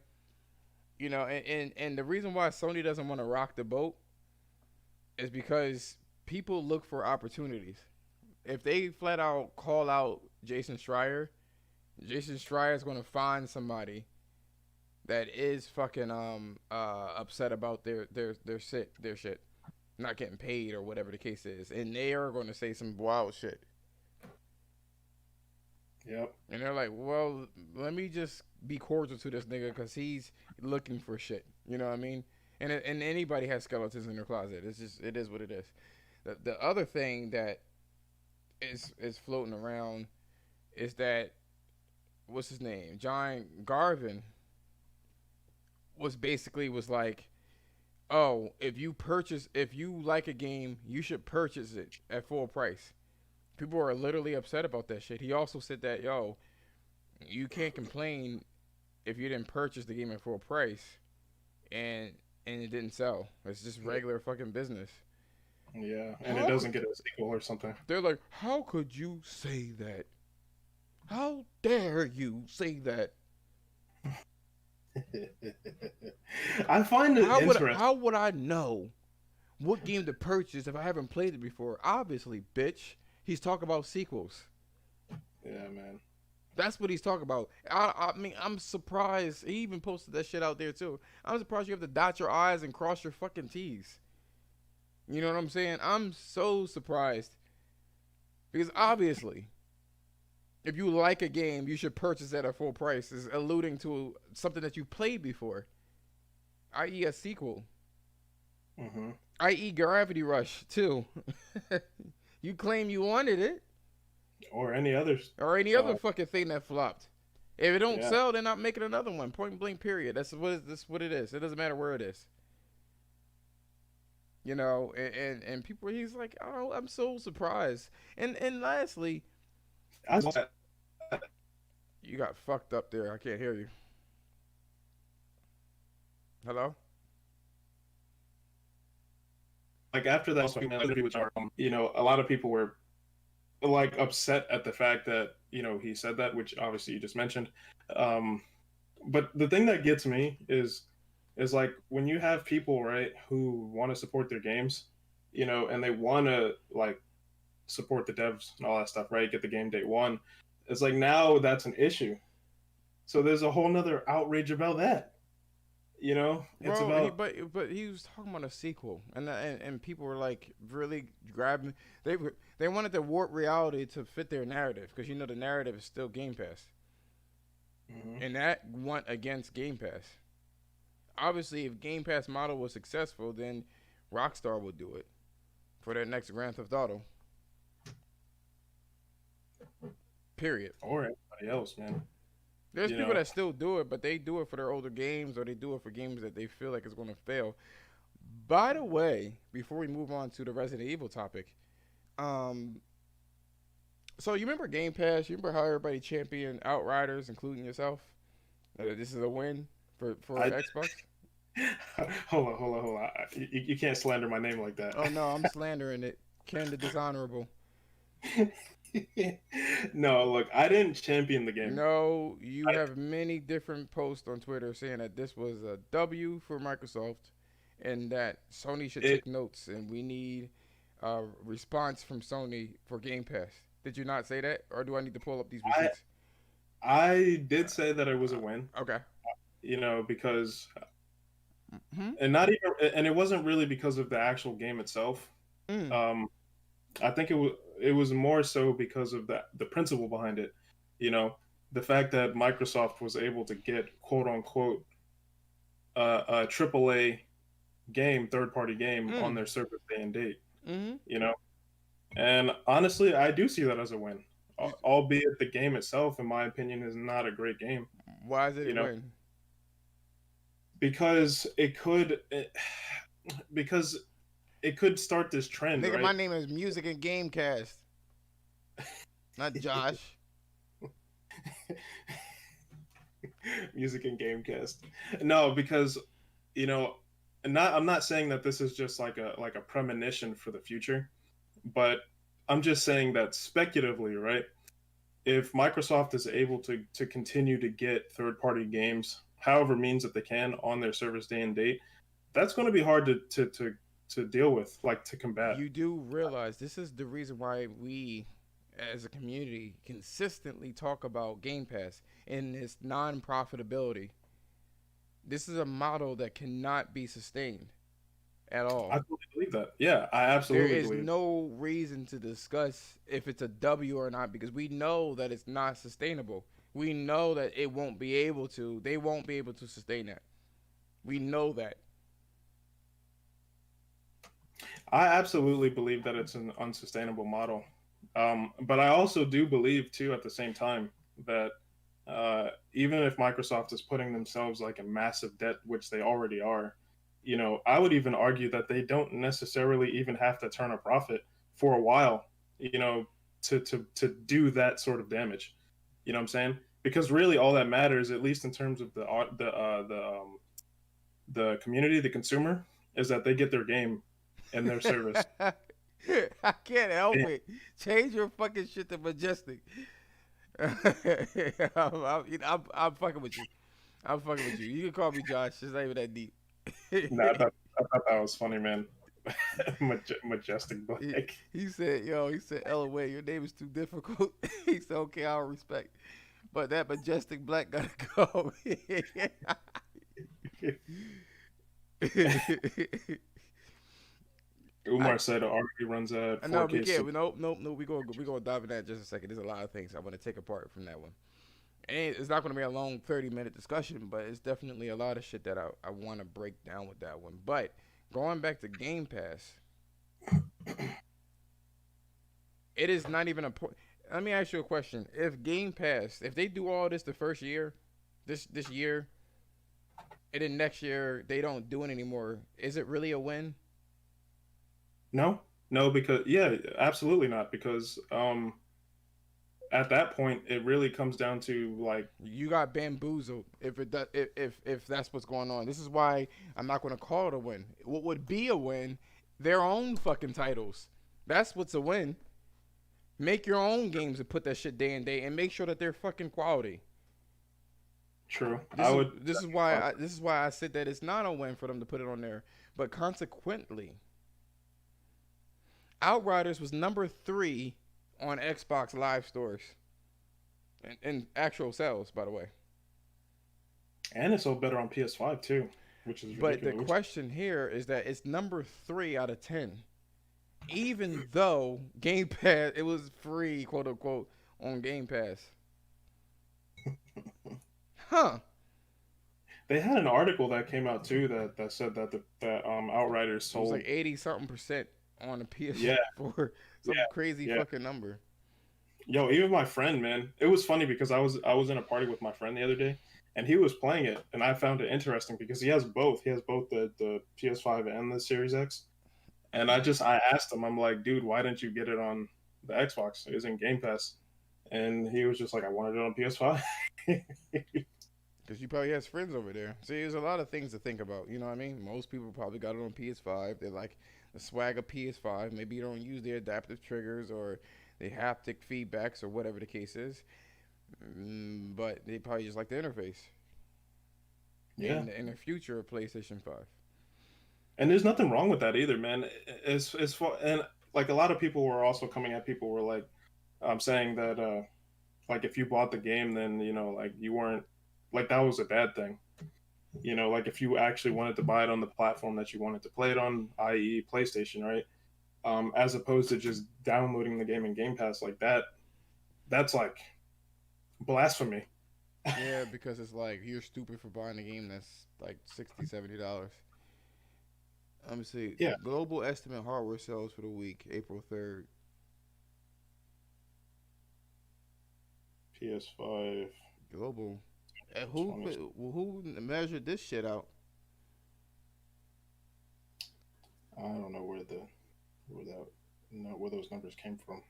And the reason why Sony doesn't want to rock the boat is because people look for opportunities. If they flat out call out Jason Schreier is going to find somebody that is fucking upset about their shit not getting paid or whatever the case is, and they are going to say some wild shit. Yep. And they're like, well, let me just be cordial to this nigga because he's looking for shit. You know what I mean? And anybody has skeletons in their closet. It's just, it is what it is. The other thing that is floating around is that, what's his name? John Garvin was like, oh, if you like a game, you should purchase it at full price. People are literally upset about that shit. He also said that, yo, you can't complain if you didn't purchase the game at full price and and it didn't sell. It's just regular fucking business. Yeah, and it How could doesn't get a sequel or something. they're like, how could you say that? How dare you say that? I find it interesting. How would I know what game to purchase if I haven't played it before? Obviously, bitch. He's talking about sequels. Yeah, man. That's what he's talking about. I mean, I'm surprised. He even posted that shit out there too. I'm surprised you have to dot your I's and cross your fucking T's. You know what I'm saying? I'm so surprised. Because obviously, if you like a game, you should purchase it at full price. Is alluding to something that you played before, i.e., a sequel, Hmm. i.e., Gravity Rush 2. You claim you wanted it, Or any others. or any other fucking thing that flopped. If it don't Yeah. sell, they're not making another one. Point blank. Period. That's what it is. It doesn't matter where it is. You know, and people. He's like, oh, I'm so surprised. And lastly, I, you got fucked up there. I can't hear you. Hello. like after that interview with a lot of people were like upset at the fact that he said that, which obviously you just mentioned. Um, but the thing that gets me is like when you have people, right, who want to support their games, and they want to like support the devs and all that stuff, right? Get the game day one. It's like now that's an issue. So there's a whole nother outrage about that. It's Bro, about but he was talking about a sequel, and people were like really grabbing. They wanted to warp reality to fit their narrative because the narrative is still Game Pass, Mhm. and that went against Game Pass. Obviously, if Game Pass model was successful, then Rockstar would do it for their next Grand Theft Auto. Period. or anybody else, man. There's You people know, that still do it, but they do it for their older games or they do it for games that they feel like is going to fail. By the way, before we move on to the Resident Evil topic, um, so you remember Game Pass? You remember how everybody championed Outriders, including yourself? This is a win for I Xbox. hold on. You can't slander my name like that. Oh no, I'm slandering it. Ken the dishonorable. No, look, I didn't champion the game. No, you I, have many different posts on Twitter saying that this was a W for Microsoft, and that Sony should it take notes, and we need a response from Sony for Game Pass. Did you not say that, or do I need to pull up these I receipts? I did say that it was a win, Okay. because Hmm. and not even and it wasn't really because of the actual game itself. Mm. Um, I think it was more so because of the principle behind it. You know, the fact that Microsoft was able to get quote unquote a AAA game, third party game on Mm. their service day and date. Hmm. You know, and honestly, I do see that as a win. Albeit the game itself, in my opinion, is not a great game. Why is it You a know, win? because because it could start this trend, Nigga, right? my name is Music and Gamecast, not Josh. Music and Gamecast. No, because you know, I'm not saying that this is just like a premonition for the future, but I'm just saying that speculatively, right? If Microsoft is able to continue to get third party games, however means that they can on their service day and date, that's going to be hard to deal with, like to combat. You do realize this is the reason why we, as a community, consistently talk about Game Pass and its non-profitability. This is a model that cannot be sustained at I all. totally believe that. Yeah, I There absolutely is believe. no reason to discuss if it's a W or not because we know that it's not sustainable. We know that it won't be able to. They won't be able to sustain that. We know that. I absolutely believe that it's an unsustainable model. But I also do believe too at the same time that even if Microsoft is putting themselves like in massive debt, which they already are, I would even argue that they don't necessarily even have to turn a profit for a while, to do that sort of damage. You know what I'm saying? Because really, all that matters, at least in terms of the community, the consumer, is that they get their game and their service. I can't help And it. Change your fucking shit to majestic. I'm fucking with you. I'm fucking with you. You can call me Josh. It's not even that deep. no, I thought that was funny, man. Majestic he, Black. he said, yo, he said, LOA, your name is too difficult. He said, okay, I'll respect. But that majestic black gotta go. I Umar said it already runs at no, we 4K. can't. No. We gonna dive in that in just a second. There's a lot of things I want to take apart from that one. And it's not gonna be a long 30-minute discussion, but it's definitely a lot of shit that I want to break down with that one. But going back to Game Pass, it is not even a point. Let me ask you a question. If Game Pass, if they do all this the first year, this year, and then next year they don't do it anymore, is it really a win? No, no, because yeah, absolutely not. Because at that point, it really comes down to like, You got bamboozled if it does, if that's what's going on. This is why I'm not going to call it a win. What would be a win? Their own fucking titles. That's what's a win. Make your own games and put that shit day and day, and make sure that they're fucking quality. true. This I is would. this is why I said that it's not a win for them to put it on there. But consequently, Outriders was number 3 on Xbox Live stores in actual sales, by the way. And it's all better on PS5 too, which is But the ridiculous. question here is that it's number 3 out of 10, even though Game Pass it was free, quote unquote, on Game Pass. Huh? They had an article that came out too that said that Outriders It was sold. like 80 something percent on the Yeah, PS4, some yeah, crazy yeah. fucking number. Yo, even my friend, man, it was funny because I was in a party with my friend the other day, and he was playing it, and I found it interesting because he has both. He has both the PS5 and the Series X, and I asked him, I'm like, dude, why didn't you get it on the Xbox? It was in Game Pass, and he was just like, I wanted it on PS5. Because you probably has friends over there. See, there's a lot of things to think about. You know what I mean? Most people probably got it on PS5. They like the swag of PS5. Maybe you don't use the adaptive triggers or the haptic feedbacks or whatever the case is. But they probably just like the interface. Yeah, In the future of PlayStation 5. and there's nothing wrong with that either, man. It's for and like a lot of people were also coming at people were like, saying that like if you bought the game, then like you weren't like that was a bad thing. Like if you actually wanted to buy it on the platform that you wanted to play it on, i.e., PlayStation, right? As opposed to just downloading the game in Game Pass like that. That's like blasphemy. Yeah, because it's like you're stupid for buying a game that's like $60, $70. Let me see. Yeah, Global estimate hardware sales for the week, April 3rd. PS5 Global. twenty. Who measured this shit out? I don't know where that no where those numbers came from.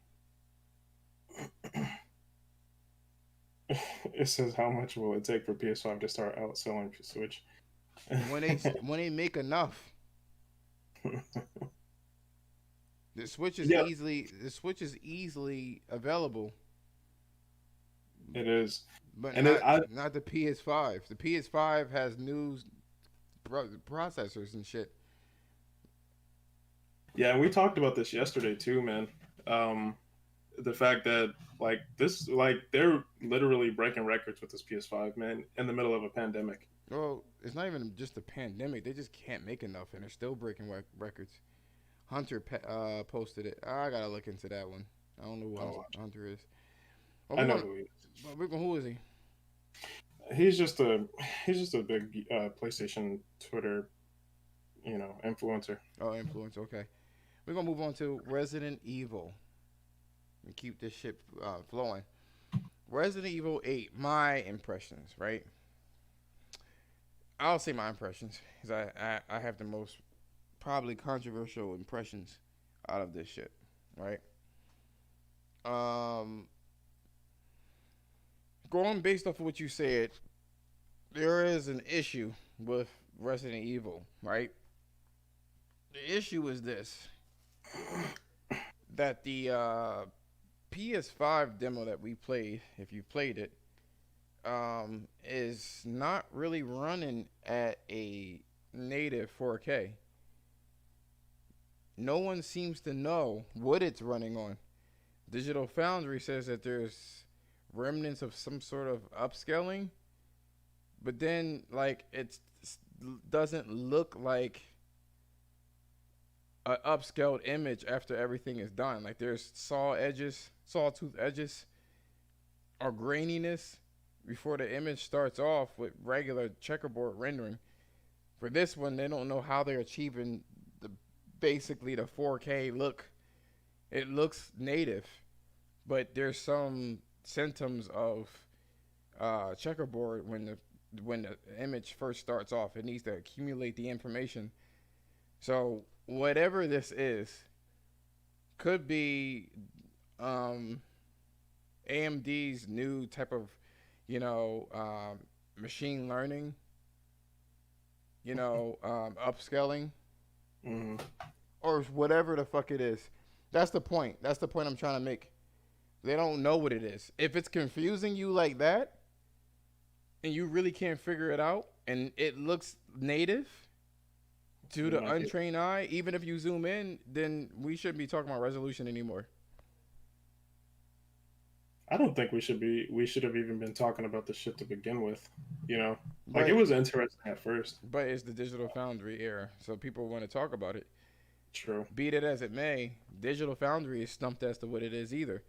It says how much will it take for PS5 to start outselling Switch? When they make enough. Yeah, The Switch is easily available, it is, but and not the PS5. The PS5 has new processors and shit. yeah, and we talked about this yesterday too, man. Um, the fact that they're literally breaking records with this PS5, man, in the middle of a pandemic. Well, it's not even just a pandemic. They just can't make enough, and they're still breaking records. Posted it. I gotta look into that one. I don't know who Oh, Hunter is. Well, I we're know gonna. who he is. Who is he? He's just a big PlayStation Twitter, influencer. Oh, influence. Okay, we're gonna move on to Resident Evil and keep this shit flowing. Resident Evil 8. My impressions, right? I'll say my impressions because I have the most probably controversial impressions out of this shit, right? Um, Going based off of what you said, there is an issue with Resident Evil, right? The issue is this: that the PS5 demo that we played, if you played it, is not really running at a native 4K. No one seems to know what it's running on. Digital Foundry says that there's remnants of some sort of upscaling, but then like it doesn't look like an upscaled image after everything is done. Like there's sawtooth edges, or graininess before the image starts off with regular checkerboard rendering. For this one, they don't know how they're achieving basically the 4K look. It looks native, but there's some symptoms of checkerboard when the image first starts off. It needs to accumulate the information. So whatever this is, could be AMD's new type of machine learning, upscaling, Mm-hmm. or whatever the fuck it is. That's the point. That's the point I'm trying to make. They don't know what it is. If it's confusing you like that, and you really can't figure it out, and it looks native to the untrained eye, even if you zoom in, then we shouldn't be talking about resolution anymore. I don't think we should have even been talking about this shit to begin with. But It was interesting at first. but it's the Digital Foundry era, so people want to talk about it. True. Be it as it may, Digital Foundry is stumped as to what it is either,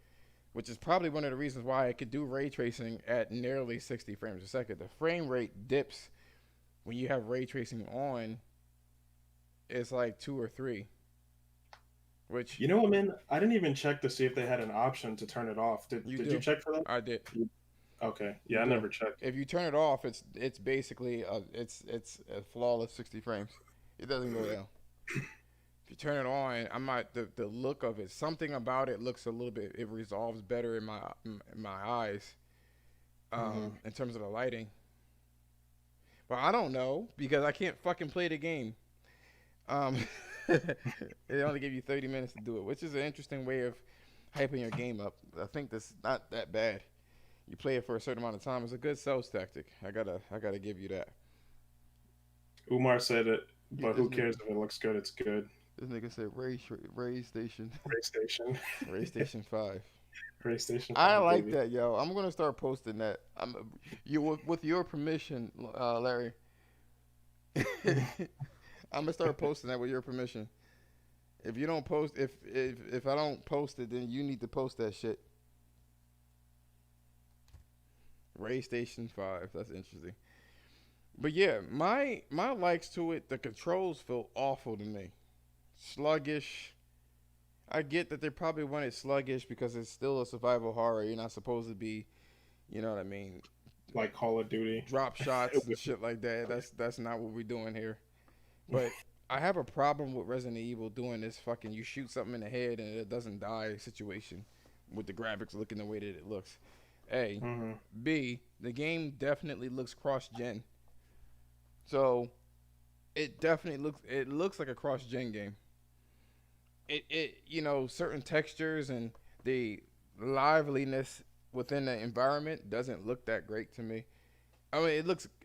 which is probably one of the reasons why it could do ray tracing at nearly 60 frames a second. The frame rate dips when you have ray tracing on. It's like 2 or 3. Which You know what, man? I didn't even check to see if they had an option to turn it off. Did you check for that? I did. Okay. Yeah, I never checked. If you turn it off, it's basically it's a flawless 60 frames. It doesn't go down. If you turn it on, the look of it, something about it looks a little bit. It resolves better in my eyes, in terms of the lighting. But I don't know because I can't fucking play the game. They only give you 30 minutes to do it, which is an interesting way of hyping your game up. I think that's not that bad. You play it for a certain amount of time. It's a good sales tactic. I gotta give you that. Umar said it, but who cares if it looks good? It's good. This nigga said Ray Station. Ray Station. Ray Station 5. Ray Station 5, I like baby. that, yo. I'm gonna start posting that. With your permission, Larry. I'm gonna start posting that with your permission. If you don't post, if I don't post it, then you need to post that shit. Ray Station 5. That's interesting. But yeah, my likes to it, the controls feel awful to me. Sluggish. I get that they probably want it sluggish because it's still a survival horror. You're not supposed to be, you know what I mean, like Call of Duty. drop shots and shit like that. That's not what we're doing here. But I have a problem with Resident Evil doing this fucking you shoot something in the head and it doesn't die situation with the graphics looking the way that it looks. A. Mm-hmm. B. The game definitely looks cross-gen. So it definitely looks like a cross-gen game. It certain textures and the liveliness within the environment doesn't look that great to me. I mean,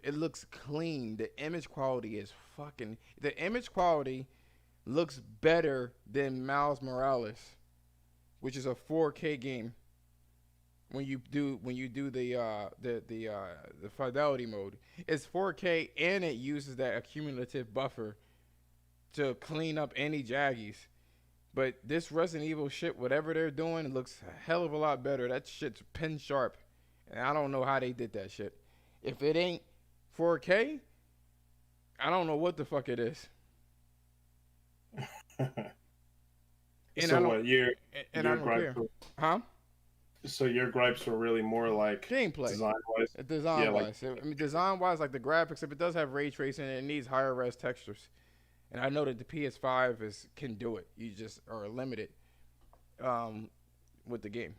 it looks clean. The image quality is fucking. The image quality looks better than Miles Morales. which is a 4K game. When you do the fidelity mode, it's 4K and it uses that accumulative buffer to clean up any jaggies. But this Resident Evil shit, whatever they're doing, it looks a hell of a lot better. That shit's pin sharp, and I don't know how they did that shit. If it ain't 4K, I don't know what the fuck it is. And So what I your don't gripes care, were, huh? so your gripes were really more like Gameplay, design wise? Yeah, design like wise. I mean, design wise, like the graphics, if it does have ray tracing, it needs higher res textures. And I know that the PS5 can do it. You just are limited um, with the game.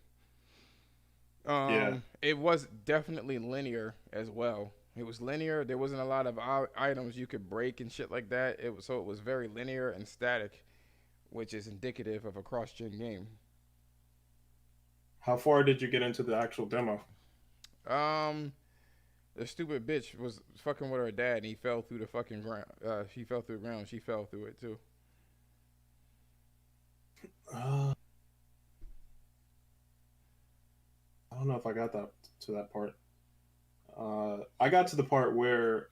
yeah. It was definitely linear as well. It was linear. There wasn't a lot of items you could break and shit like that. It was very linear and static, which is indicative of a cross-gen game. How far did you get into the actual demo? Um, the stupid bitch was fucking with her dad, and he fell through the fucking ground. She fell through the ground. She fell through it too. Uh, I don't know if I got that to that part. I got to the part where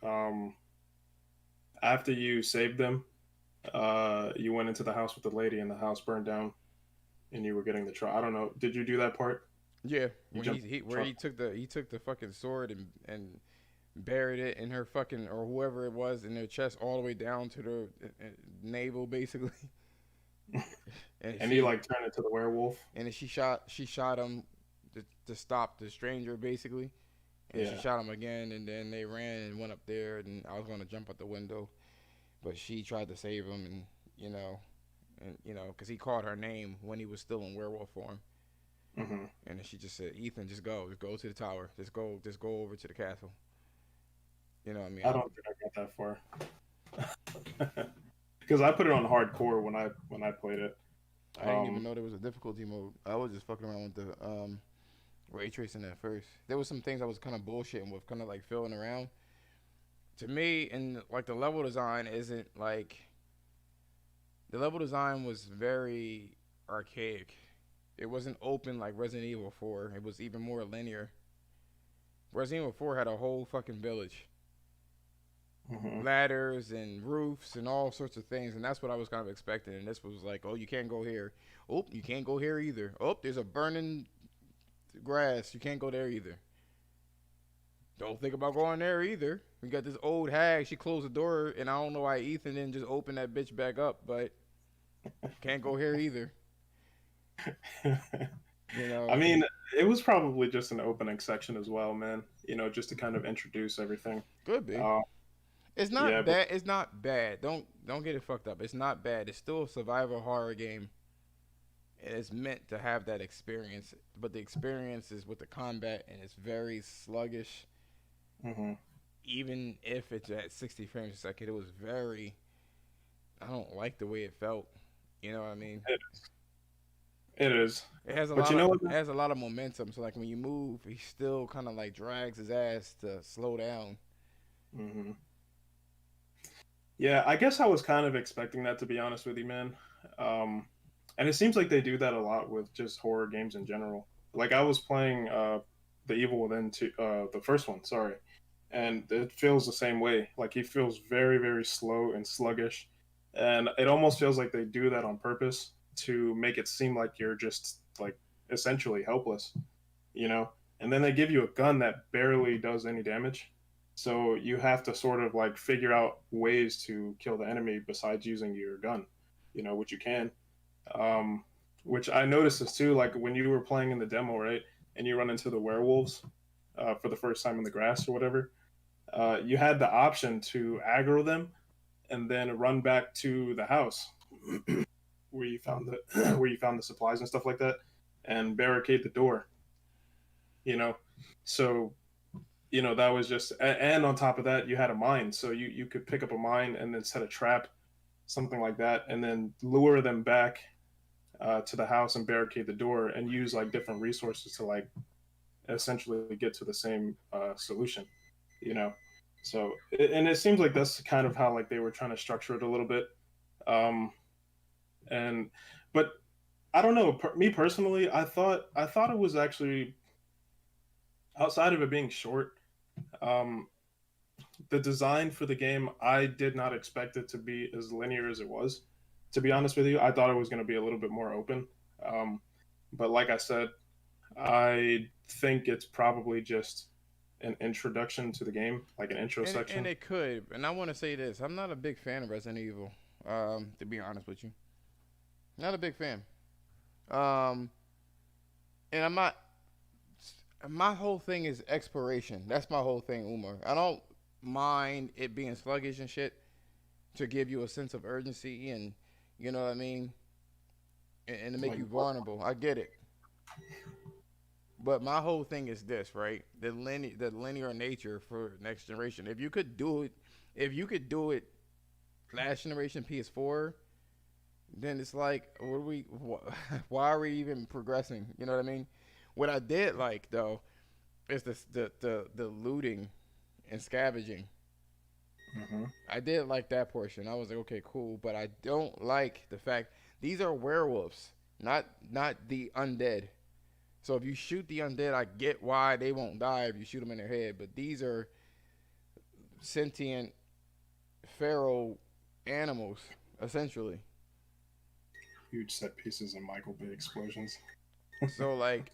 after you saved them, you went into the house with the lady, and the house burned down, and you were getting the truck. I don't know. Did you do that part? Yeah, You when jumped in he the where truck. he took the fucking sword and buried it in her fucking or whoever it was in their chest all the way down to the navel basically, and And he like turned into the werewolf. she shot him to stop the stranger basically, and she Yeah, shot him again, and then they ran and went up there, and I was gonna jump out the window, but she tried to save him, you know, because he called her name when he was still in werewolf form. hmm And then she just said, "Ethan, just go to the tower. Just go over to the castle." You know what I mean? I don't think I got that far because I put it on hardcore when I played it. I didn't even Um, know there was a difficulty mode. I was just fucking around with the ray tracing at first. There was some things I was kind of bullshitting with, kind of like filling around. To me, and like the level design isn't like the level design was very archaic. It wasn't open like Resident Evil 4. It was even more linear. Resident Evil 4 had a whole fucking village, mhm. ladders and roofs and all sorts of things, and that's what I was kind of expecting. And this was like, oh, you can't go here. Oh, you can't go here either. Oh, there's a burning grass. You can't go there either. Don't think about going there either. We got this old hag. She closed the door, and I don't know why Ethan didn't just open that bitch back up, but can't go here either. You I know, mean, it was probably just an opening section as well, man. Just to kind of introduce everything. could be. Uh, It's yeah, not but bad. It's not bad. Don't get it fucked up. It's not bad. It's still a survival horror game. It's meant to have that experience, but the experience is with the combat, and it's very sluggish. mhm. Even if it's at 60 frames a second, it was very. I don't like the way it felt. You know what I mean? it, it is. It has a But lot you of know what? it has a lot of momentum. So like when you move, he still kind of like drags his ass to slow down. Hmm. Yeah, I guess I was kind of expecting that, to be honest with you, man. Um, and it seems like they do that a lot with just horror games in general. Like I was playing the Evil Within the first one, sorry, and it feels the same way. Like he feels very, very slow and sluggish, and it almost feels like they do that on purpose to make it seem like you're just like essentially helpless, you know. And then they give you a gun that barely does any damage, so you have to sort of like figure out ways to kill the enemy besides using your gun, which you can. Um, which I noticed this too, like when you were playing in the demo, right, and you run into the werewolves for the first time in the grass or whatever. You had the option to aggro them and then run back to the house where you found the where you found the supplies and stuff like that, and barricade the door. You know, so that was just, and on top of that, you had a mine, so you could pick up a mine and then set a trap, something like that, and then lure them back to the house and barricade the door and use like different resources to like essentially get to the same solution. You know, so and it seems like that's kind of how like they were trying to structure it a little bit. Um, and but I don't know. Me personally, I thought it was actually outside of it being short. Um, the design for the game, I did not expect it to be as linear as it was. To be honest with you, I thought it was going to be a little bit more open. Um, but like I said, I think it's probably just an introduction to the game, like an intro And section. it could. And I want to say this: I'm not a big fan of Resident Evil. To be honest with you, not a big fan. Um, and I'm not. My whole thing is exploration. That's my whole thing, Umar. I don't mind it being sluggish and shit to give you a sense of urgency and you know what I mean, and to make Like, you vulnerable. I get it. But my whole thing is this, right? The linear nature for next generation. If you could do it last generation PS4, then it's like, why are we even progressing? You know what I mean? What I did like though is the looting and scavenging. mhm. I did like that portion. I was like, okay, cool. But I don't like the fact these are werewolves, not the undead. So if you shoot the undead, I get why they won't die if you shoot them in their head. But these are sentient feral animals, essentially. Huge set pieces and Michael Bay explosions.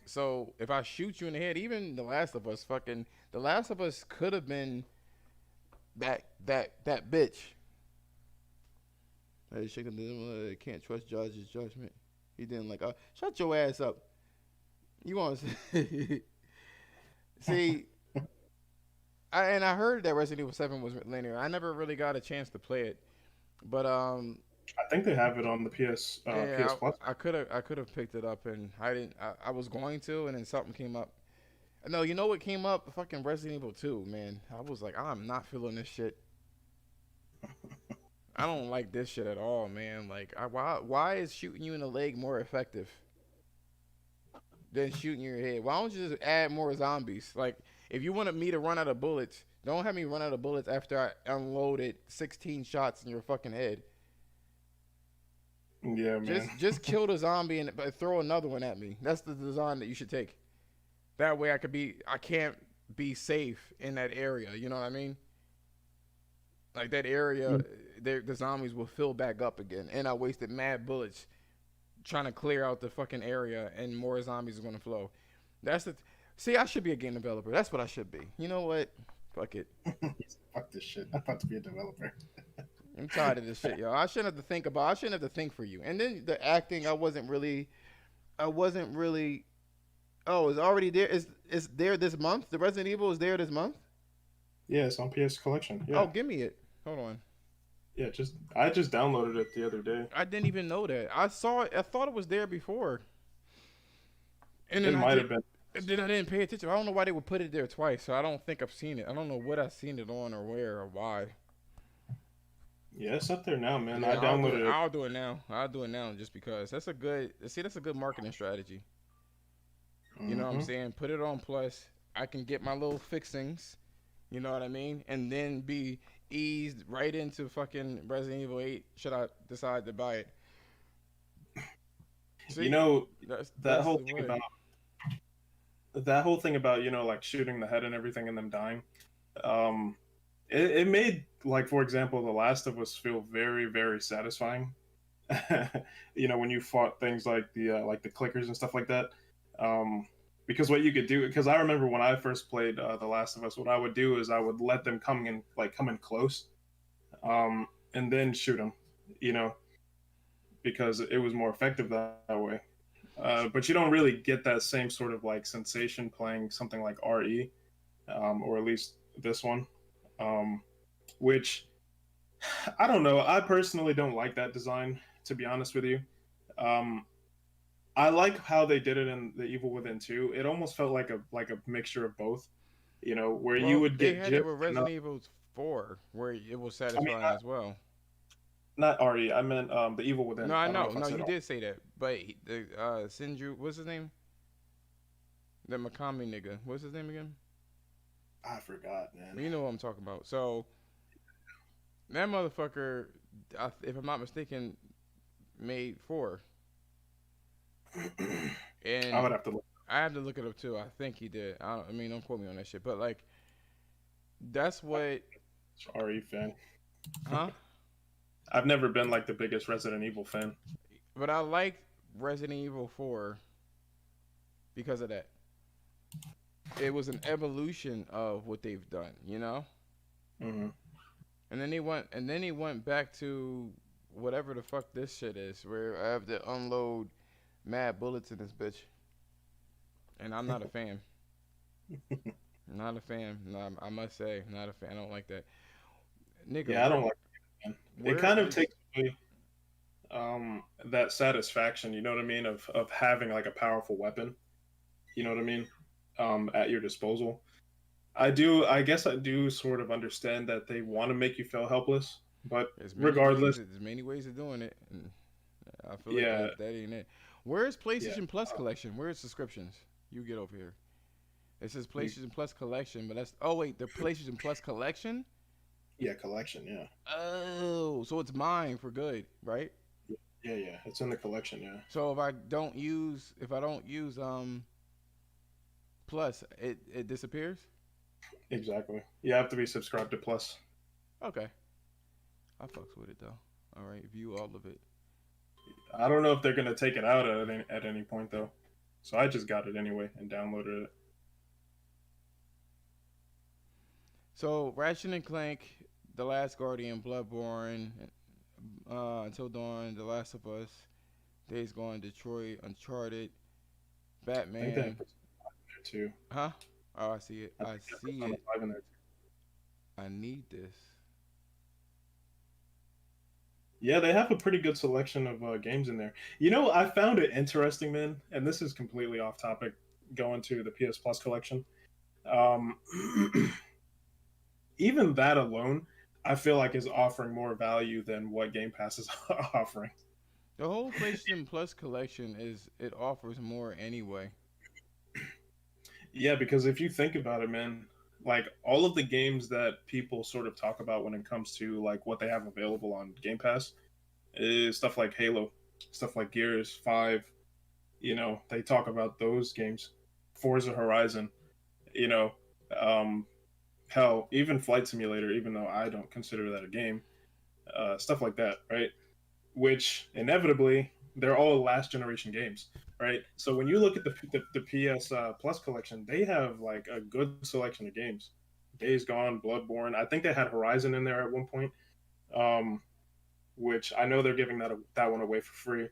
So if I shoot you in the head, even The Last of Us, fucking The Last of Us could have been that bitch. Hey, shaking the can't trust Judge's judgment. He didn't like. Shut your ass up. You want to see? I heard that Resident Evil 7 was linear. I never really got a chance to play it, but I think they have it on the PS yeah, Plus. I could have picked it up and I didn't. I was going to, and then something came up. No, you know what came up? Fucking Resident Evil 2, man. I was like, I'm not feeling this shit. I don't like this shit at all, man. Like, why is shooting you in the leg more effective than shooting your head? Why don't you just add more zombies? Like, if you wanted me to run out of bullets, don't have me run out of bullets after I unloaded 16 shots in your fucking head. Yeah, man. Just kill the zombie and throw another one at me. That's the design that you should take. That way I can't be safe in that area. You know what I mean? Like that area, the zombies will fill back up again, and I wasted mad bullets trying to clear out the fucking area, and more zombies are gonna flow. That's the. See, I should be a game developer. That's what I should be. You know what? Fuck it. Fuck this shit. I'm about to be a developer. I'm tired of this shit, yo. I shouldn't have to think about. I shouldn't have to think for you. And then the acting, I wasn't really. I wasn't really. Oh, it's already there. Is there this month? The Resident Evil is there this month. Yeah, it's on PS Collection. Oh, Yeah, give me it. Hold on. yeah. Just I just downloaded it the other day. I didn't even know that. I saw it. I thought it was there before, and then It I might did. have been. And then I didn't pay attention. I don't know why they would put it there twice. So I don't think I've seen it. I don't know what I've seen it on or where or why. Yeah, it's up there now, man. I Yeah, I'll do it. downloaded it. I'll do it now. I'll do it now just because that's a good. See, that's a good marketing strategy. You know what I'm Hmm. saying? Put it on Plus. I can get my little fixings. You know what I mean? And then be eased right into fucking Resident Evil 8. Should I decide to buy it? You See, know that that's whole the thing way. about like shooting the head and everything and them dying. Um, it made like for example, The Last of Us feel very very satisfying. When you fought things like the clickers and stuff like that. Um, because what you could do, because I remember when I first played The Last of Us, what I would do is I would let them come in close, and then shoot them, you know, because it was more effective that way. But you don't really get that same sort of like sensation playing something like RE, or at least this one, um, which I don't know. I personally don't like that design, to be honest with you. Um, I like how they did it in the Evil Within 2. It almost felt like a mixture of both, where you Well, would they get had it gypped with and not, Resident Evil 4, where it was I mean satisfying as well. not RE, I meant the Evil No, Within. I I don't know know. if I No, said you all. did say that. But the Sinju, what's his name? The Makami nigga. What's his name again? I forgot, man. You know what I'm talking about. So that motherfucker, if I'm not mistaken, made 4. I And would have to look. I have to look it up too. I think he did. I mean, don't quote me on that shit. But like, that's what, RE fan. huh? I've never been like the biggest Resident Evil fan. But I like Resident Evil 4 because of that. It was an evolution of what they've done, you know. Hmm. And then he went back to whatever the fuck this shit is, where I have to unload mad bullets in this bitch, and I'm not a fan. Not a fan. No, I must say, not a fan. I don't like that, nigga. Yeah, I don't like it, man. It Where kind of is? takes away that satisfaction, you know what I mean, of having like a powerful weapon, you know what I mean, at your disposal. I guess I do sort of understand that they want to make you feel helpless, but There's many ways. regardless, There's many ways of doing it, and I feel like yeah, that ain't it. Where's yeah, PlayStation Plus uh, collection? Where's subscriptions? You get over here. It says you, PlayStation Plus collection, but that's oh wait, the PlayStation Plus collection. yeah, collection, yeah, Oh, so it's mine for good, right? yeah, yeah, it's in the collection, yeah, So if I don't use Plus, it disappears. exactly. You have to be subscribed to Plus. Okay, I fucks with it though. All right, view all of it. I don't know if they're gonna take it out at any point though, so I just got it anyway and downloaded it. So Ratchet and Clank, The Last Guardian, Bloodborne, Until Dawn, The Last of Us, Days Gone, Detroit, Uncharted, I think they have Batman. Persona 5 in there too. Huh? Oh, I see it. I I think they have see Persona it. 5 in there. I need this. Yeah, they have a pretty good selection of games in there. You know, I found it interesting, man, and this is completely off topic. Going to the PS Plus collection, um, even that alone, I feel like is offering more value than what Game Pass is offering. The whole PlayStation Plus collection is it offers more anyway. Yeah, because if you think about it, man, like all of the games that people sort of talk about when it comes to like what they have available on Game Pass is stuff like Halo, stuff like Gears 5. You know, they talk about those games. Forza Horizon, you know, um, hell, even Flight Simulator, even though I don't consider that a game, stuff like that, right? Which inevitably they're all last generation games, right? So when you look at the PS Plus collection, they have like a good selection of games. Days Gone, Bloodborne. I think they had Horizon in there at one point, um, which I know they're giving that one away for free.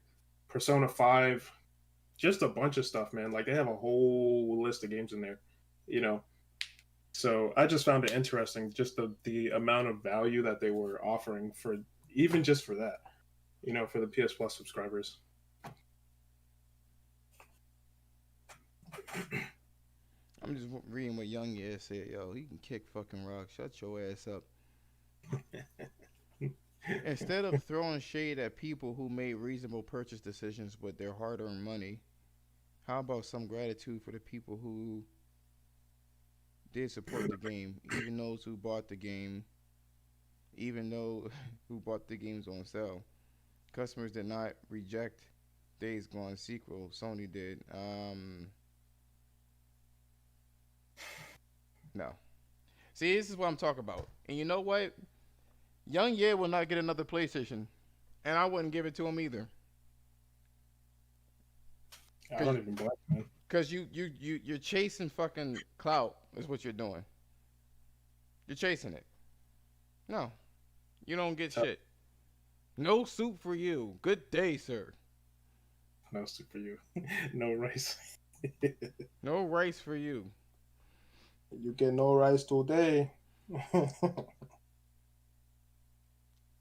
Persona 5, just a bunch of stuff, man. Like they have a whole list of games in there, you know. So I just found it interesting, just the amount of value that they were offering for even just for that, you know, for the PS Plus subscribers. I'm just reading what Young Year said. Yo, he can kick fucking rock. Shut your ass up. Instead of throwing shade at people who made reasonable purchase decisions with their hard-earned money, how about some gratitude for the people who did support the game, even those who bought the game, even though who bought the games on sale. Customers did not reject Days Gone sequel. Sony did. No. See, this is what I'm talking about. And you know what? Young Ye will not get another PlayStation, and I wouldn't give it to him either. I Cause, don't even blame man. Cause you're chasing fucking clout is what you're doing. You're chasing it. No, you don't get Uh, shit. No soup for you. Good day, sir. no soup for you, no rice. No rice for you. You get no rice today.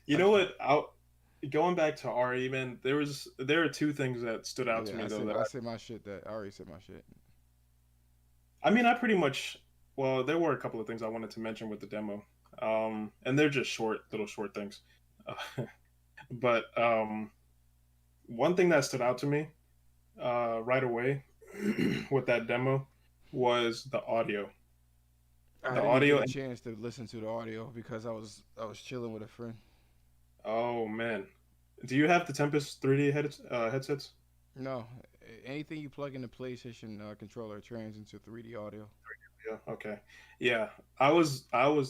You I, know what? Going back to RE, man, there are two things that stood out to yeah, me though that I said my shit. That I already said my shit. I mean I pretty much well there were a couple of things I wanted to mention with the demo, and they're just short things, but one thing that stood out to me right away with that demo was the audio. I The didn't get audio a and chance to listen to the audio because I was chilling with a friend. oh man, do you have the Tempest 3D headsets? No, anything you plug in the PlayStation controller turns into 3D audio. Yeah. Okay. Yeah. I was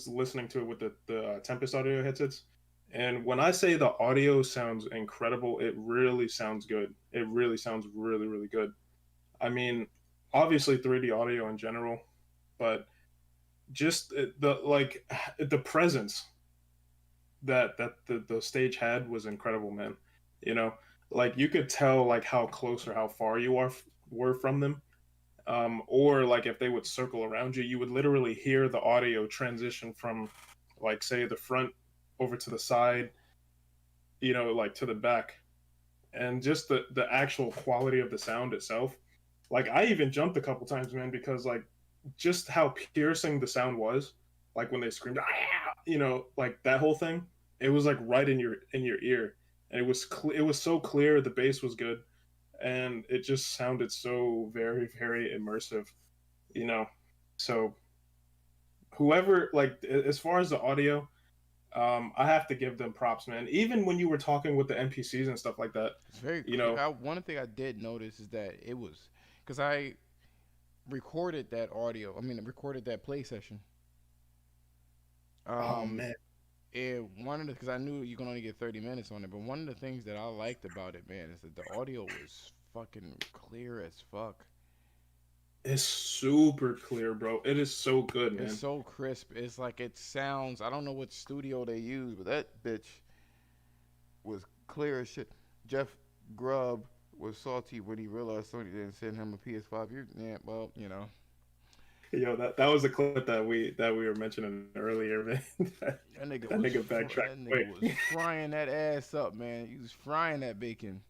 listening to it with the Tempest audio headsets, and when I say the audio sounds incredible, it really sounds good. It really sounds really really good. I mean, obviously 3D audio in general, but just the like the presence that the stage had was incredible, man. You know, like you could tell like how close or how far you were from them, or like if they would circle around you, you would literally hear the audio transition from, like, say the front over to the side, like to the back, and just the actual quality of the sound itself. Like I even jumped a couple times, man, because like just how piercing the sound was, like when they screamed, "Ah!" Like that whole thing. It was like right in your ear, and it was so clear. The bass was good, and it just sounded so very very immersive. You know, so whoever like as far as the audio, I have to give them props, man. Even when you were talking with the NPCs and stuff like that, It's very you clear. know, One thing I did notice is that it was because I recorded that audio. I mean, I recorded that play session. oh Um, man, one of the because I knew you can only get 30 minutes on it, but one of the things that I liked about it, man, is that the audio was fucking clear as fuck. it's super clear, bro. It is so good, It's man. so crisp. It's like it sounds. I don't know what studio they use, but that bitch was clear as shit. Jeff Grubb was salty when he realized Sony didn't send him a PS5. Yeah, well, you know. Yo, that was a clip that we were mentioning earlier, man. that, that nigga backtracked That nigga quick. was frying that ass up, man. He was frying that bacon.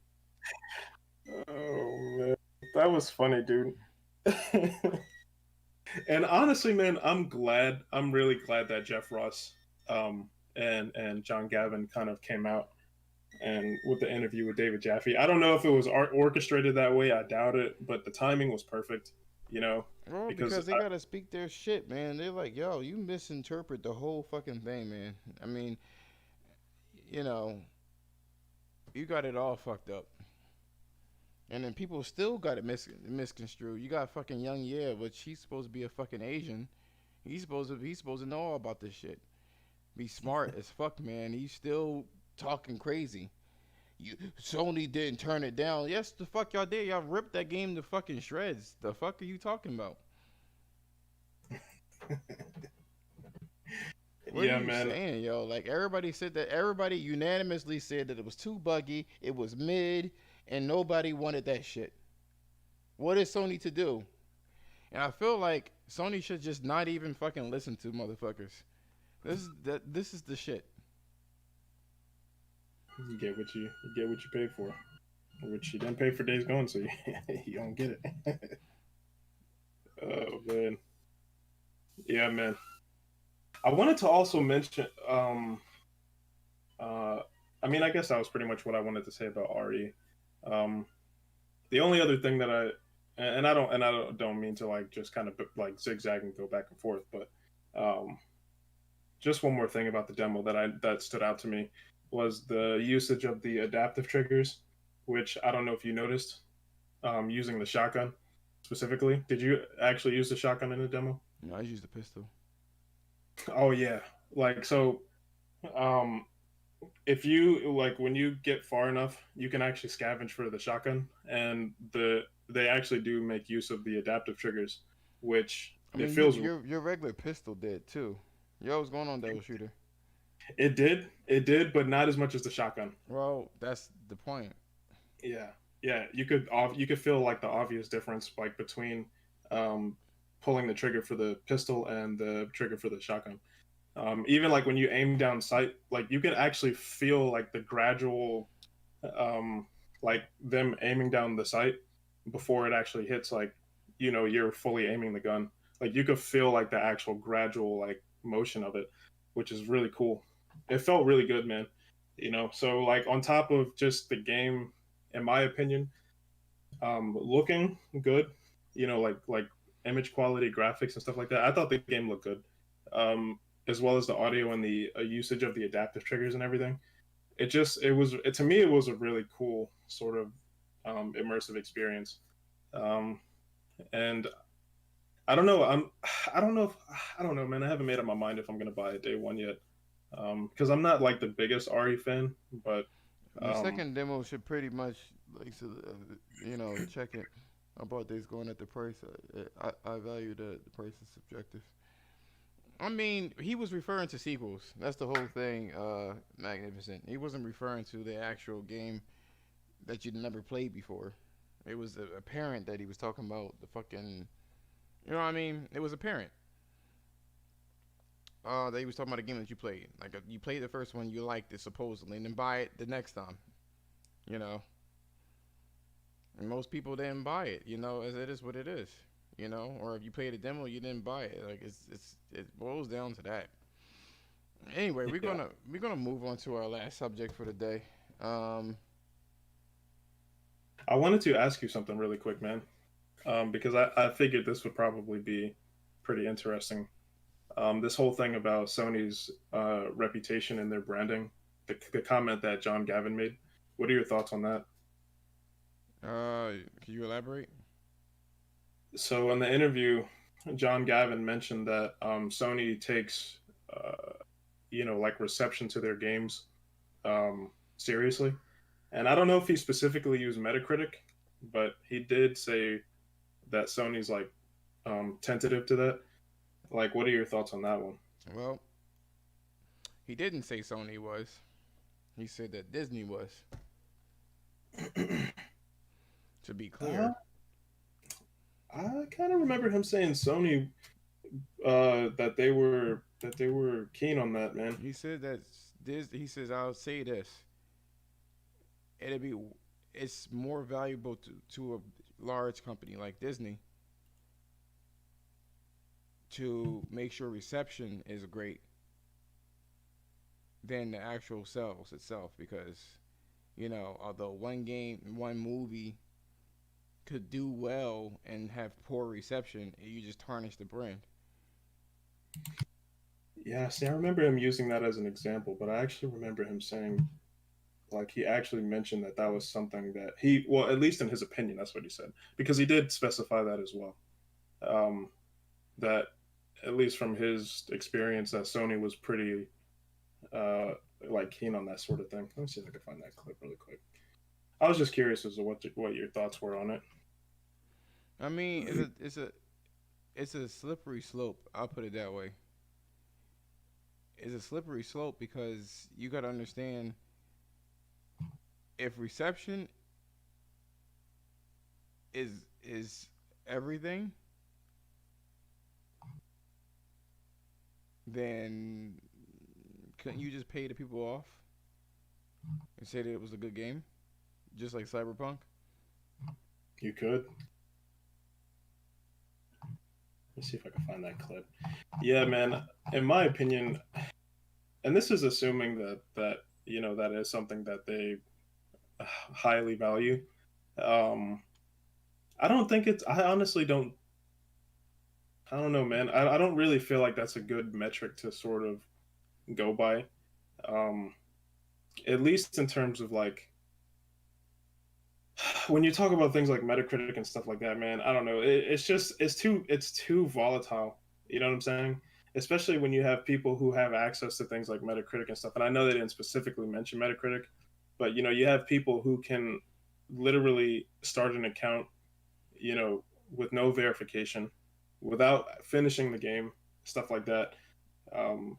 Oh man, that was funny, dude. And honestly, man, I'm glad. I'm really glad that Jeff Ross, and John Gavin kind of came out and with the interview with David Jaffe. I don't know if it was orchestrated that way. I doubt it, but the timing was perfect. You know, Well, because because they gotta speak their shit, man. They're like, yo, you misinterpret the whole fucking thing, man. I mean, you know, you got it all fucked up. And then people still got it misconstrued. You got fucking young yeah, but she's supposed to be a fucking Asian. He's supposed to know all about this shit. Be smart as fuck, man. He's still talking crazy. You Sony didn't turn it down. Yes, the fuck y'all did. Y'all ripped that game to fucking shreds. The fuck are you talking about? What are yeah, you man. saying, yo? Like everybody said that. Everybody unanimously said that it was too buggy. It was mid, and nobody wanted that shit. What is Sony to do? And I feel like Sony should just not even fucking listen to motherfuckers. This is the shit. You get what you pay for, which you didn't pay for Days Gone, so you, you don't get it. Oh man, yeah, man. I wanted to also mention, uh, I mean, I guess that was pretty much what I wanted to say about RE. Um, the only other thing that I don't mean to like just kind of like zigzag and go back and forth, but um, just one more thing about the demo that stood out to me was the usage of the adaptive triggers, which I don't know if you noticed, using the shotgun specifically. Did you actually use the shotgun in the demo? You know, I use the pistol. Oh yeah, like so. Um, if you like when you get far enough, you can actually scavenge for the shotgun, and they actually do make use of the adaptive triggers, which I it mean, feels your regular pistol did too. Yo, what's going on, Devil Shooter? it did, but not as much as the shotgun. Well, that's the point. Yeah, yeah, you could feel like the obvious difference like between um, pulling the trigger for the pistol and the trigger for the shotgun. Even like when you aim down sight, like you can actually feel like the gradual, um, like them aiming down the sight before it actually hits. Like you're fully aiming the gun. Like you could feel like the actual gradual like motion of it, which is really cool. It felt really good, man. So like on top of just the game, in my opinion, looking good, like image quality, graphics, and stuff like that. I thought the game looked good, as well as the audio and the usage of the adaptive triggers and everything. To me, it was a really cool sort of immersive experience. Um, and I don't know. I don't know if I don't know, man. I haven't made up my mind if I'm gonna buy it day one yet. Because I'm not like the biggest Ari fan, but The um, second demo should pretty much like check it. I bought this going at the price. I value the price is subjective. I mean, he was referring to sequels. That's the whole thing. Magnificent. He wasn't referring to the actual game that you'd never played before. It was apparent that he was talking about the fucking. You know what I mean? It was apparent. That he was talking about a game that you played. Like you played the first one, you liked it supposedly, and then buy it the next time. You know, and most people didn't buy it. You know, as it is what it is. You know, or if you played a demo, you didn't buy it. Like it boils down to that. Anyway, yeah, we're gonna move on to our last subject for the day. Um, I wanted to ask you something really quick, man. Because I figured this would probably be pretty interesting. This whole thing about Sony's reputation and their branding, the comment that John Gavin made. What are your thoughts on that? can you elaborate? So in the interview, John Gavin mentioned that Sony takes, like reception to their games seriously. And I don't know if he specifically used Metacritic, but he did say that Sony's like tentative to that. Like, what are your thoughts on that one? Well, he didn't say Sony was. He said that Disney was. To be Uh, clear, I kind of remember him saying Sony that they were keen on that, man. he said that Disney. He says I'll say this. It'd be it's more valuable to a large company like Disney to make sure reception is great than the actual sales itself because although one movie could do well and have poor reception, you just tarnish the brand. Yeah, see, I remember him using that as an example, but I actually remember him saying, like, he actually mentioned that that was something that well, at least in his opinion, that's what he said, because he did specify that as well. Um, that at least from his experience, that Sony was pretty uh like keen on that sort of thing. Let me see if I can find that clip really quick. I was just curious as to what your thoughts were on it. I mean, it's a slippery slope. I'll put it that way. It's a slippery slope because you got to understand if reception is everything, then couldn't you just pay the people off and say that it was a good game, just like Cyberpunk? You could. Let's see if I can find that clip. Yeah, man. In my opinion, and this is assuming that that is something that they highly value. Um, I don't think it's. I honestly don't. I don't know, man. I don't really feel like that's a good metric to sort of go by. Um, at least in terms of like when you talk about things like Metacritic and stuff like that, man. I don't know. It's just it's too volatile. You know what I'm saying? Especially when you have people who have access to things like Metacritic and stuff. And I know they didn't specifically mention Metacritic, but you have people who can literally start an account, with no verification, without finishing the game, stuff like that. Um,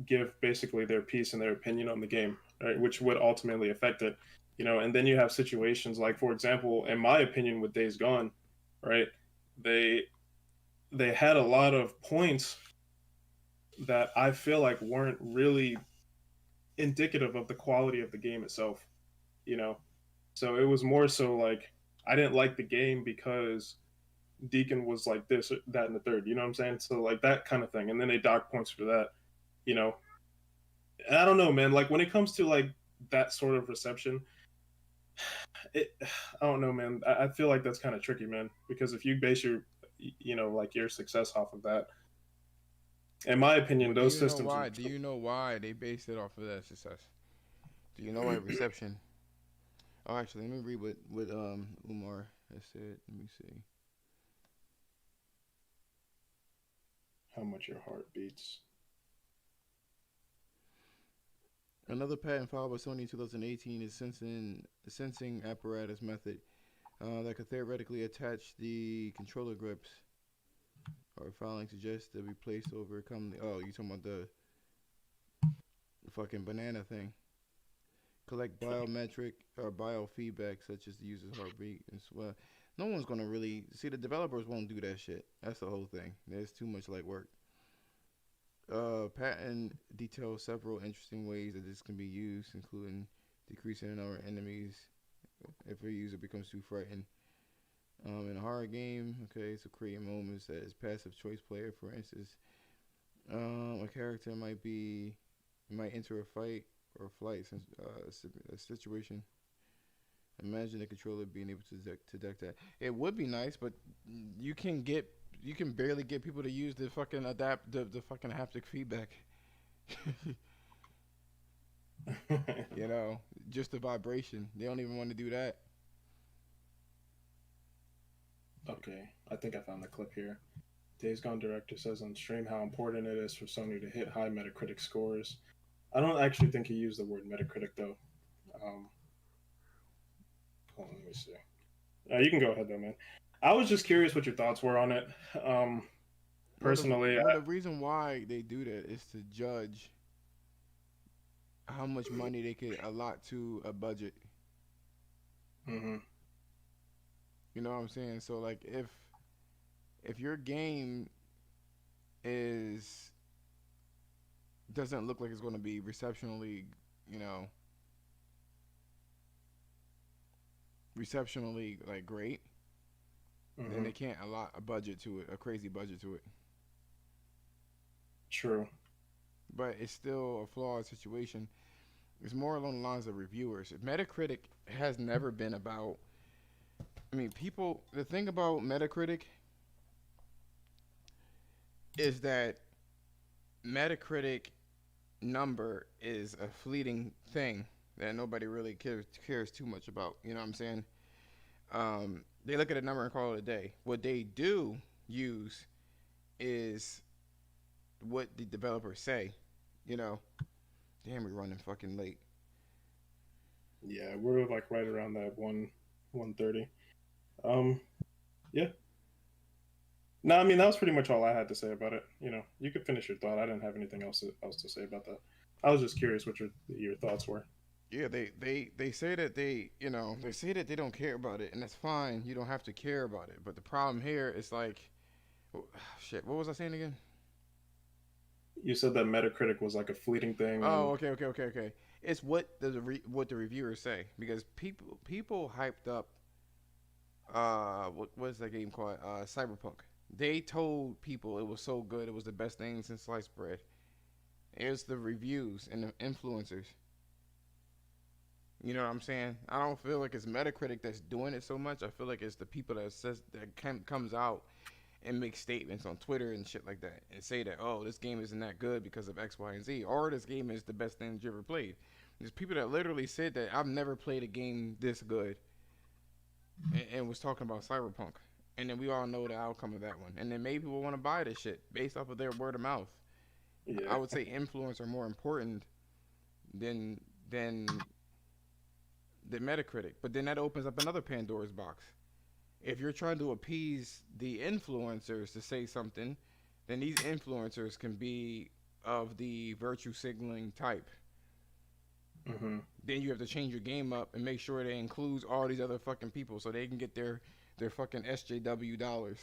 give basically their piece and their opinion on the game, right, which would ultimately affect it. And then you have situations like, for example, in my opinion, with Days Gone, right? They they had a lot of points that I feel like weren't really indicative of the quality of the game itself, you know. So it was more so like I didn't like the game because Deacon was like this, that, and the third. You know what I'm saying? So like that kind of thing, and then they dock points for that. You know, and I don't know, man. Like when it comes to like that sort of reception, it, I don't know, man. I feel like that's kind of tricky, man. Because if you base like your success off of that, in my opinion, Well, do those you know systems are. why? Do you know why they based it off of that success? Do you know why reception? Oh, actually, let me read what Umar has said. Let me see. How much your heart beats. Another patent filed by Sony in 2018 is sensing apparatus method that could theoretically attach the controller grips. Our filing suggests to be placed over commonly. Oh, you talking about the fucking banana thing? Collect biometric or biofeedback such as the user's heartbeat and swell. No one's gonna really see, the developers won't do that shit. That's the whole thing. There's too much like work. Patent details several interesting ways that this can be used, including decreasing the number of enemies if a user becomes too frightened. In a horror game, okay, so creating moments that is passive choice player, for instance, a character might enter a fight or flight situation. Imagine the controller being able to detect that. It would be nice, but you can get you can barely get people to use the fucking the fucking haptic feedback. You know, just the vibration. They don't even want to do that. Okay, I think I found the clip here. Days Gone director says on stream how important it is for Sony to hit high Metacritic scores. I don't actually think he used the word Metacritic though. Um, Hold on, let me see. You can go ahead though, man. I was just curious what your thoughts were on it. Um, Personally, Well, the reason why they do that is to judge how much money they could allot to a budget. mm-hmm, You know what I'm saying? So like if your game is doesn't look like it's going to be receptionally, you know, receptionally like great, then mm-hmm, they can't allot a budget to it, a crazy budget to it. true. But it's still a flawed situation. It's more along the lines of reviewers. Metacritic has never been about. I mean, people. The thing about Metacritic is that Metacritic number is a fleeting thing that nobody really cares too much about. You know what I'm saying? They look at a number and call it a day. What they do use is what the developers say. You know, damn, we're running fucking late. Yeah, we're like right around that 130. Um, yeah. No, I mean that was pretty much all I had to say about it. You could finish your thought. I didn't have anything else to say about that. I was just curious what your thoughts were. Yeah, they say that they say that they don't care about it, and that's fine. You don't have to care about it. But the problem here is like, shit. What was I saying again? You said that Metacritic was like a fleeting thing, Oh, and okay. It's what what the reviewers say because people hyped up what's that game called Cyberpunk. They told people it was so good, it was the best thing since sliced bread. It's the reviews and the influencers. You know what I'm saying? I don't feel like it's Metacritic that's doing it so much. I feel like it's the people that comes out and make statements on Twitter and shit like that and say that, oh, this game isn't that good because of X, Y, and Z, or this game is the best thing that you ever played. There's people that literally said that I've never played a game this good and was talking about Cyberpunk. And then we all know the outcome of that one. And then maybe people want to buy this shit based off of their word of mouth. I yeah, would say influence are more important than than the Metacritic. But then that opens up another Pandora's box. If you're trying to appease the influencers to say something, then these influencers can be of the virtue signaling type. hmm Then you have to change your game up and make sure it includes all these other fucking people so they can get their fucking SJW dollars.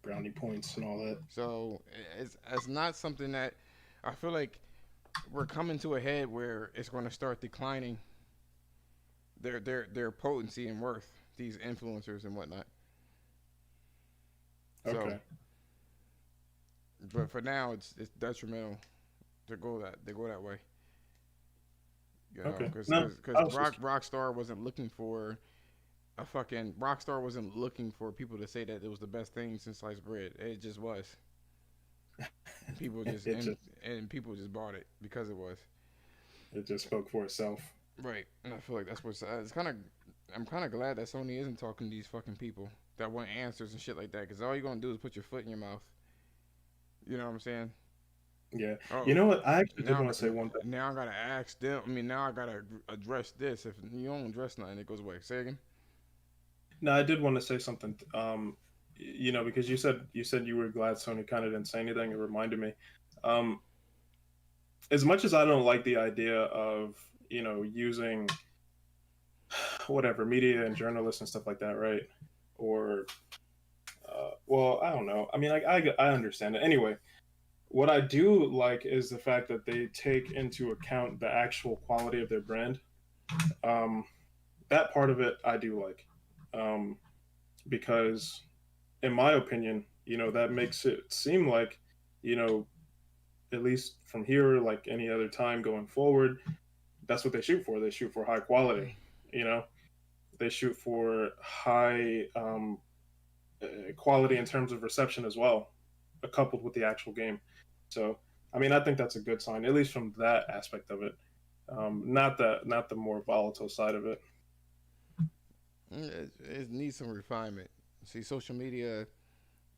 brownie points and all that. So it's not something that I feel like we're coming to a head where it's going to start declining their potency and worth, these influencers and whatnot. So, Okay, but for now, it's detrimental to go that way. You know, okay. because No, I was just Rockstar wasn't looking for a fucking Rockstar wasn't looking for people to say that it was the best thing since sliced bread. It just was. People just it just and people just bought it because it was. it just spoke for itself. Right. And I feel like that's what's. It's kind of. I'm kind of glad that Sony isn't talking to these fucking people that want answers and shit like that. Because all you're gonna do is put your foot in your mouth. You know what I'm saying? Yeah. You Oh, know what? I actually did now want to say one thing. now I gotta ask them. I mean, now I gotta address this. If you don't address nothing, it goes away. Say again. No, I did want to say something. Because you said you were glad Sony kind of didn't say anything. It reminded me. Um, as much as I don't like the idea of using whatever media and journalists and stuff like that, right? Or well, I don't know. I mean, like I understand it. Anyway, what I do like is the fact that they take into account the actual quality of their brand. Um, that part of it I do like, um, because in my opinion, that makes it seem like, you know, at least from here, like any other time going forward, that's what they shoot for. They shoot for high quality. You know, they shoot for high quality in terms of reception as well, coupled with the actual game. So, I mean, I think that's a good sign, at least from that aspect of it. Not the more volatile side of it. It needs some refinement. See, social media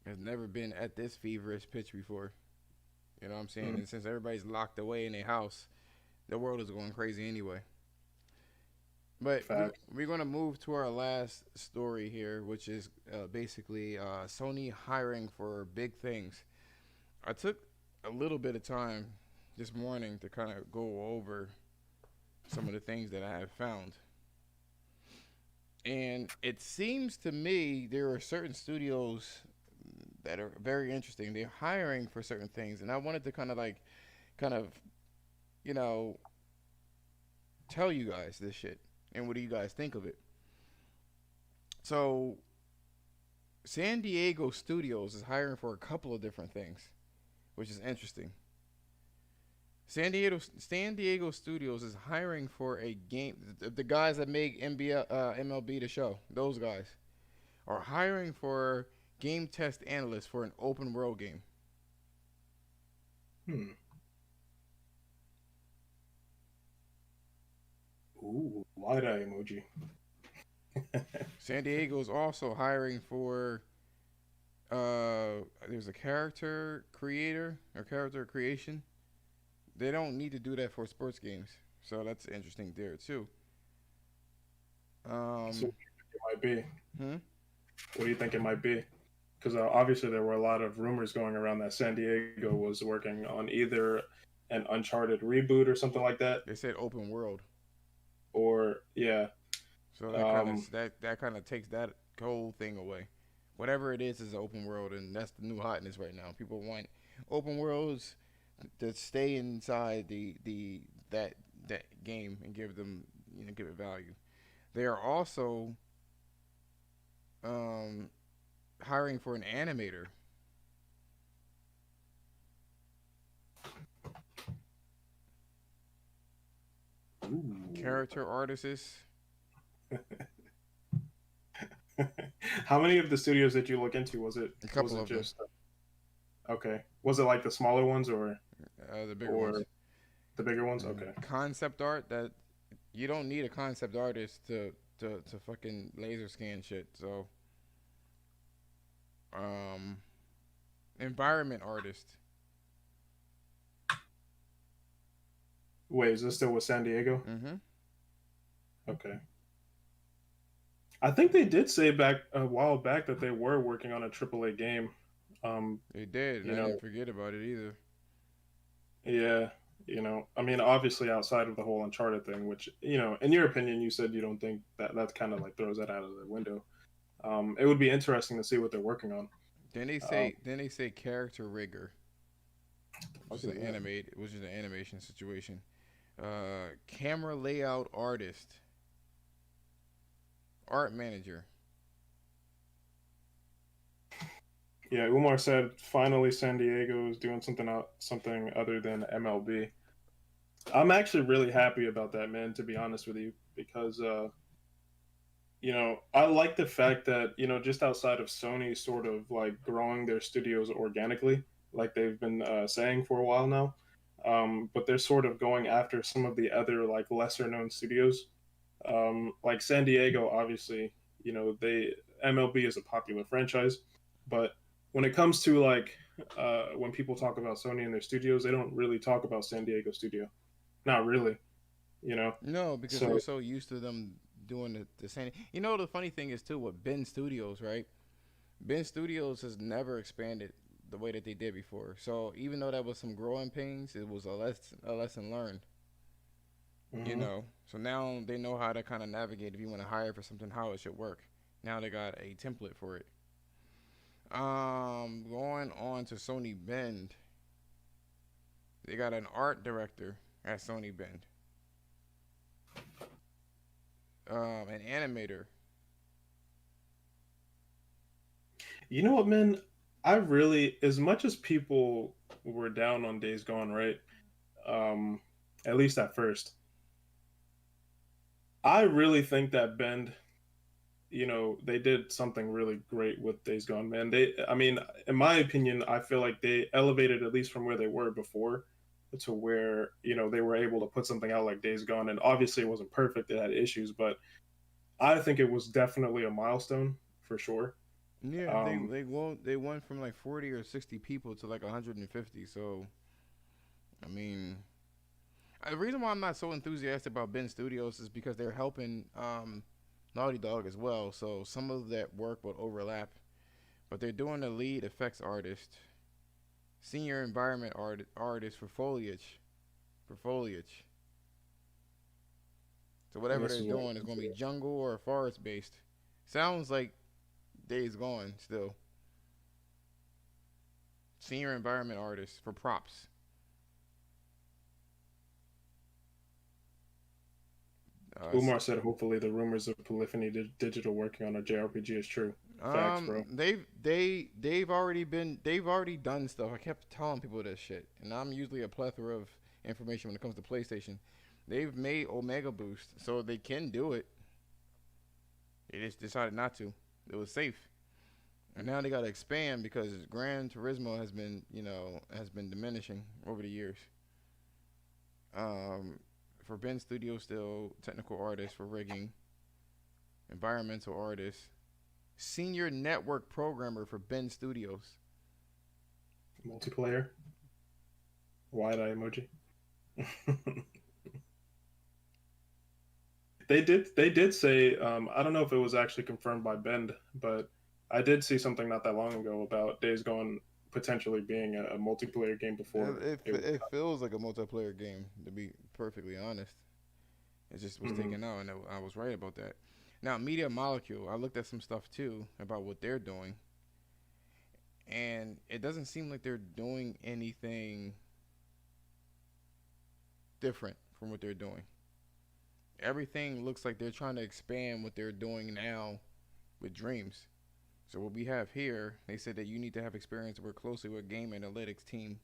has never been at this feverish pitch before. You know what I'm saying? Mm, And since everybody's locked away in their house, the world is going crazy anyway. But fact. we're going to move to our last story here, which is basically Sony hiring for big things. I took a little bit of time this morning to kind of go over some of the things that I have found. And it seems to me there are certain studios that are very interesting. They're hiring for certain things, and I wanted to kind of, you know, tell you guys this shit. And what do you guys think of it? So, San Diego Studios is hiring for a couple of different things, which is interesting. San Diego Studios is hiring for a game. The guys that make MLB the show, those guys, are hiring for game test analysts for an open world game. Hmm. Ooh, wide eye emoji. San Diego is also hiring for there's a character creator or character creation. They don't need to do that for sports games, so that's interesting there too. So Um, it might be. hmm? What do you think it might be? Because obviously there were a lot of rumors going around that San Diego was working on either an Uncharted reboot or something like that, They said open world, or yeah, so um, that kind of takes that whole thing away. Whatever it is open world, and that's the new hotness right now. People want open worlds to stay inside the that that game and give them give it value. They are also um, hiring for an animator, ooh. character artists. How many of the studios that you look into was it? A Was couple it of them, just okay? Was it like the smaller ones the bigger ones. or the bigger ones? Okay. Concept art that you don't need a concept artist to fucking laser scan shit. So um, environment artist. Wait, is this still with San Diego? Mm-hmm. Okay. I think they did say back a while back that they were working on a AAA game. Um, They did, and you I didn't know, forget about it either. yeah, I mean, obviously outside of the whole Uncharted thing, which, in your opinion, you said you don't think that kind of like throws that out of the window. It would be interesting to see what they're working on. Um, Then they say character rigger, fuck is that? which is an animation situation. Camera layout artist, art manager. Yeah, Umar said finally San Diego is doing something other than MLB. I'm actually really happy about that, man, to be honest with you, because I like the fact that, just outside of Sony sort of like growing their studios organically, like they've been saying for a while now, but they're sort of going after some of the other like lesser known studios. Like San Diego, obviously, they MLB is a popular franchise, but when it comes to like when people talk about Sony and their studios, they don't really talk about San Diego studio. Not really, you know. No, because they're So so used to them doing the same. You know, the funny thing is too with Ben Studios, right? Ben Studios has never expanded the way that they did before. So even though that was some growing pains, it was a lesson learned. You mhm. know, so now they know how to kind of navigate if you want to hire for something, how it should work. Now they got a template for it. Going on to Sony Bend, they got an art director at Sony Bend, an animator. You know what, man? I really, as much as people were down on Days Gone, right? Um, at least at first, I really think that Bend, they did something really great with Days Gone, man. I mean, in my opinion, I feel like they elevated at least from where they were before to where, they were able to put something out like Days Gone. And obviously it wasn't perfect, it had issues, but I think it was definitely a milestone for sure. Yeah, Um, they went from like 40 or 60 people to like 150. So I mean, the reason why I'm not so enthusiastic about Ben Studios is because they're helping Naughty Dog as well. So some of that work will overlap. But they're doing the lead effects artist, senior environment artist for foliage. So and whatever this they're is what doing is going to be jungle or forest based. Sounds like Days Gone still. Senior environment artist for props. Umar said, hopefully the rumors of Polyphony Digital working on a JRPG is true. Facts, bro. They've already done stuff. I kept telling people this shit, and I'm usually a plethora of information when it comes to PlayStation. They've made Omega Boost, so they can do it. They just decided not to. It was safe, and now they got to expand because Gran Turismo has been diminishing over the years. Um, for Ben Studio, still technical artist for rigging, environmental artist, senior network programmer for Ben Studios. Multiplayer, wide eye emoji. They did say, I don't know if it was actually confirmed by Bend, but I did see something not that long ago about Days Gone potentially being a multiplayer game before it was. It feels like a multiplayer game, to be perfectly honest. It just was Mhm. taken out, and I was right about that. Now, Media Molecule, I looked at some stuff too about what they're doing, and it doesn't seem like they're doing anything different from what they're doing. Everything looks like they're trying to expand what they're doing now with Dreams. So what we have here, they said that you need to have experience to work closely with game analytics team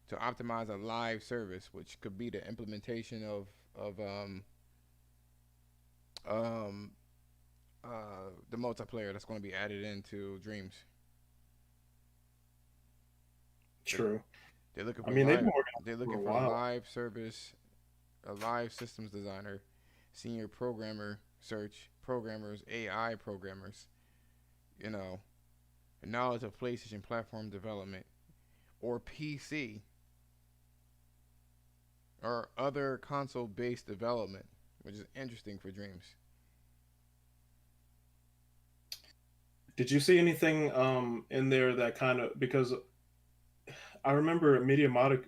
to optimize a live service, which could be the implementation of um the multiplayer that's going to be added into Dreams. They're, True. they're looking I for mean, they've live. been working on They're it for looking a for a while. live service, a live systems designer, senior programmer, search programmers, AI programmers. You know, knowledge of PlayStation platform development or PC or other console-based development, which is interesting for Dreams. Did you see anything in there that kind of, because I remember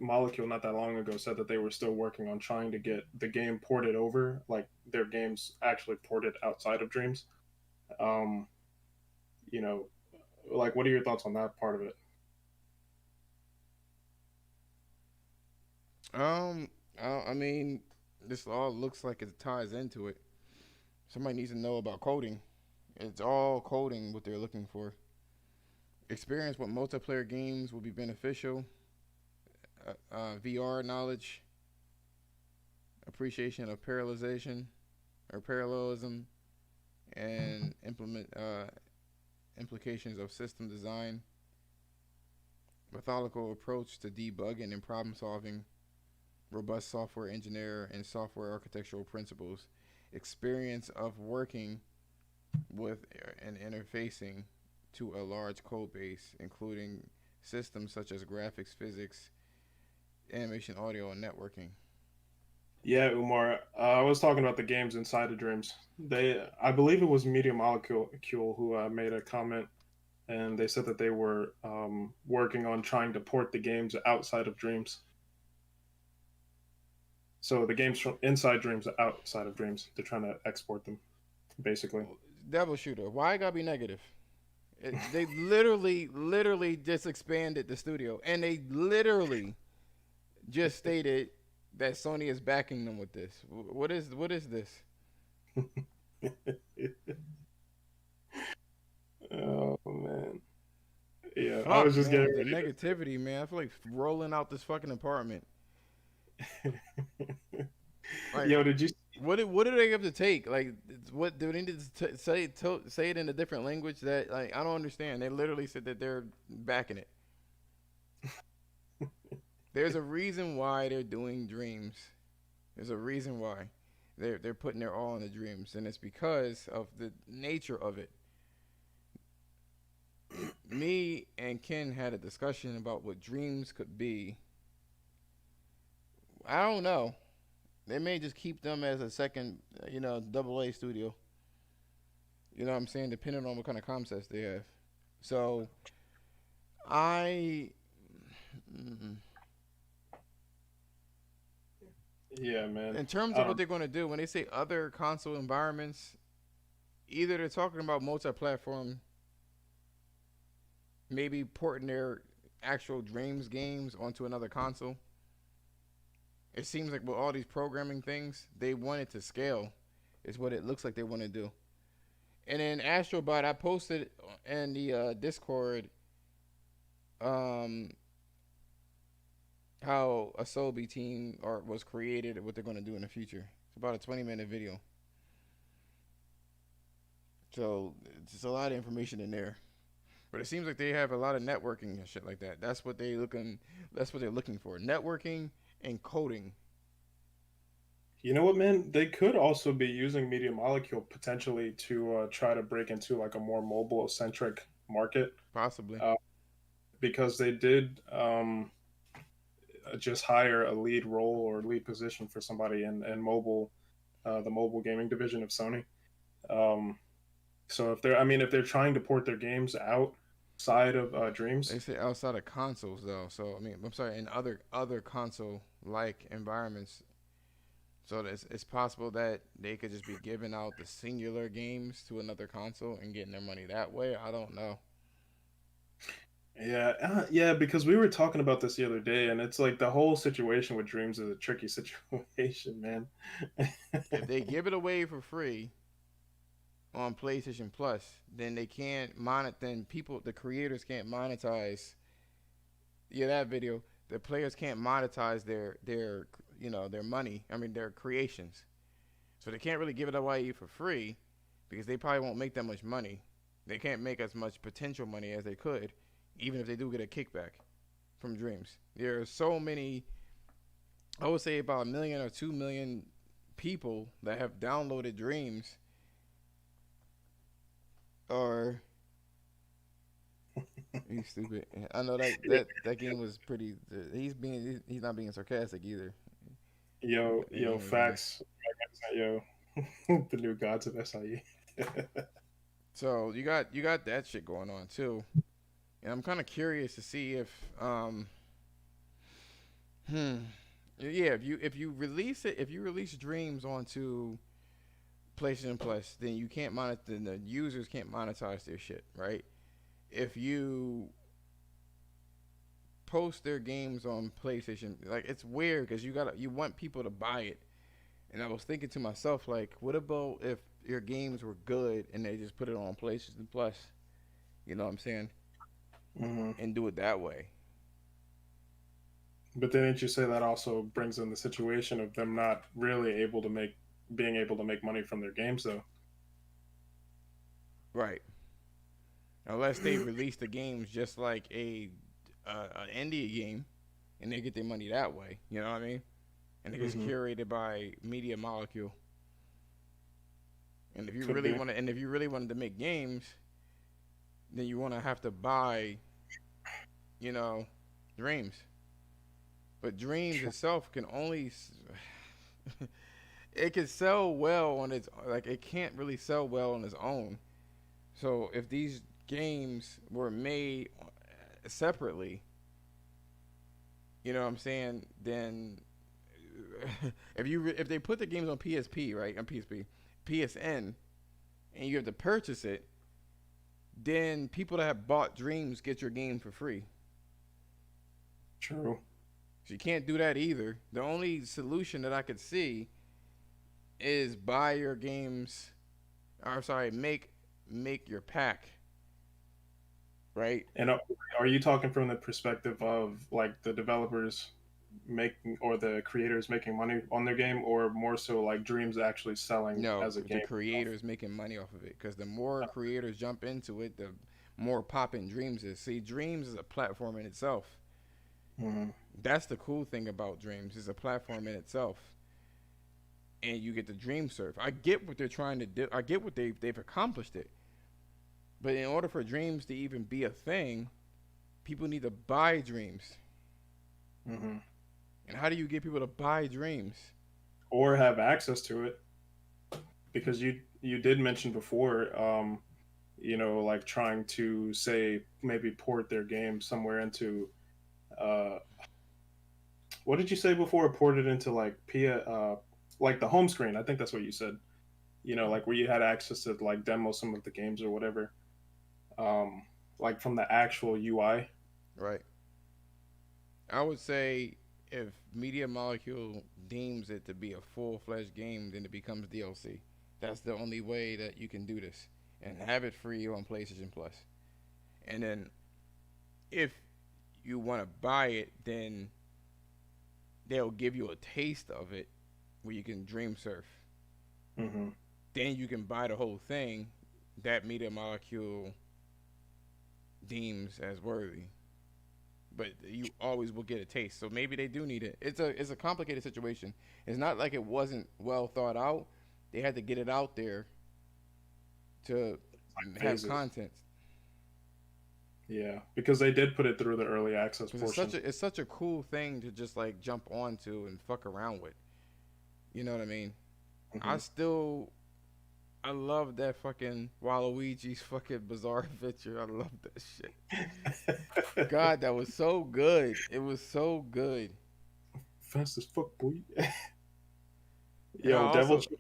Molecule not that long ago said that they were still working on trying to get the game ported over, like their games actually ported outside of Dreams. Um, you know, like what are your thoughts on that part of it? Um, I mean, this all looks like it ties into it. Somebody needs to know about coding. It's all coding what they're looking for. Experience with multiplayer games will be beneficial. VR knowledge, appreciation of parallelism, and implications of system design, methodical approach to debugging and problem solving, robust software engineer and software architectural principles, experience of working with and interfacing to a large code base, including systems such as graphics, physics, animation, audio, and networking. Yeah, Umar. I was talking about the games inside of Dreams. I believe it was Media Molecule who made a comment, and they said that they were working on trying to port the games outside of Dreams. So the games from inside Dreams are outside of Dreams. They're trying to export them, basically. Devil Shooter. Why it gotta be negative? They literally just expanded the studio, and they literally just stated that Sony is backing them with this. What is this? Oh man. Yeah, I Fuck, was just getting man, the ready negativity, man. I feel like rolling out this fucking apartment. to. Like, Yo, did you? what do they have to take? Like, what do they need to say it in a different language that like I don't understand? They literally said that they're backing it. There's a reason why they're doing dreams. There's a reason why they're putting their all in the dreams, and it's because of the nature of it. Me and Ken had a discussion about what dreams could be. I don't know. They may just keep them as a second, double A studio. You know what I'm saying? Depending on what kind of concepts they have. So, I. Yeah, man. In terms I of what don't. they're going to do, when they say other console environments, either they're talking about multi platform, maybe porting their actual Dreams games onto another console. It seems like with all these programming things, they want it to scale, is what it looks like they want to do. And then Astrobot, I posted in the Discord um, how a Sobe team art was created and what they're going to do in the future. It's about a 20-minute video. So it's just a lot of information in there. But it seems like they have a lot of networking and shit like that. That's what they're looking for. Networking and coding. You know what, man? They could also be using Media Molecule potentially to try to break into like a more mobile centric market, Possibly. uh, because they did just hire a lead role or lead position for somebody in mobile, the mobile gaming division of Sony. Um, so if they're trying to port their games outside of Dreams. They say outside of consoles though. So I mean, I'm sorry, in other console like environments. So it's possible that they could just be giving out the singular games to another console and getting their money that way. I don't know. Yeah, yeah, because we were talking about this the other day, and it's like the whole situation with Dreams is a tricky situation, man. If they give it away for free on PlayStation Plus, then they can't Then the creators can't monetize. Yeah, that video. The players can't monetize their money. I mean their creations. So they can't really give it away for free because they probably won't make that much money. They can't make as much potential money as they could, even if they do get a kickback from Dreams. There are so many. I would say about 1 million or 2 million people that have downloaded Dreams. Or he's stupid. I know that game was pretty. He's not being sarcastic either. That Yo, game was nice. facts. Yo, the new gods of SIE. So you got that shit going on too, and I'm kind of curious to see if hmm yeah if you release Dreams onto PlayStation Plus, then you can't then the users can't monetize their shit, right? If you post their games on PlayStation, like it's weird because you want people to buy it. And I was thinking to myself, like, what about if your games were good and they just put it on PlayStation Plus? You know what I'm saying? Hmm. And do it that way. But didn't you say that also brings in the situation of them not really being able to make money from their games, though? Right. Unless they release the games just like an indie game, and they get their money that way. You know what I mean? and it gets Hmm. curated by Media Molecule. And if you Could really be. want to, and if you really wanted to make games, then you want to have to buy, you know, Dreams. But Dreams itself can only, it can sell well on its, like it can't really sell well on its own. So if these games were made separately, you know what I'm saying? Then if they put the games on PSP, right, on PSP, PSN, and you have to purchase it, then people that have bought Dreams get your game for free. True. So you can't do that either. The only solution that I could see is buy your games. I'm sorry, make your pack, right? And are you talking from the perspective of like the developers making or the creators making money on their game, or more so like Dreams actually selling No, as a the game itself? creators making money off of it because the more creators jump into it, the more popping Dreams is. See, Dreams is a platform in itself. Hmm. That's the cool thing about Dreams. It's a platform in itself, and you get the Dream Surf. I get what they're trying to do. I get what they've accomplished it. But in order for Dreams to even be a thing, people need to buy Dreams. Hmm. And how do you get people to buy Dreams? Or have access to it, because you did mention before, like trying to say maybe port their game somewhere into uh, what did you say before? Port it into like the home screen. I think that's what you said. Like where you had access to like demo some of the games or whatever, um, like from the actual UI. Right. I would say if Media Molecule deems it to be a full fledged game, then it becomes DLC. That's the only way that you can do this and have it free on PlayStation Plus. And then if you want to buy it, then they'll give you a taste of it where you can dream surf. Hmm. Then you can buy the whole thing that Media Molecule deems as worthy. But you always will get a taste. So maybe they do need it. It's a complicated situation. It's not like it wasn't well thought out. They had to get it out there to Like have phases. content Yeah, because they did put it through the early access because portion. it's such a cool thing to just like jump onto and fuck around with. You know what I mean? I Hmm. still I love that fucking Waluigi's fucking bizarre adventure. I love that shit. God, that was so good. It was so good. Fast as fuck, boy. And I Yo, Devil. also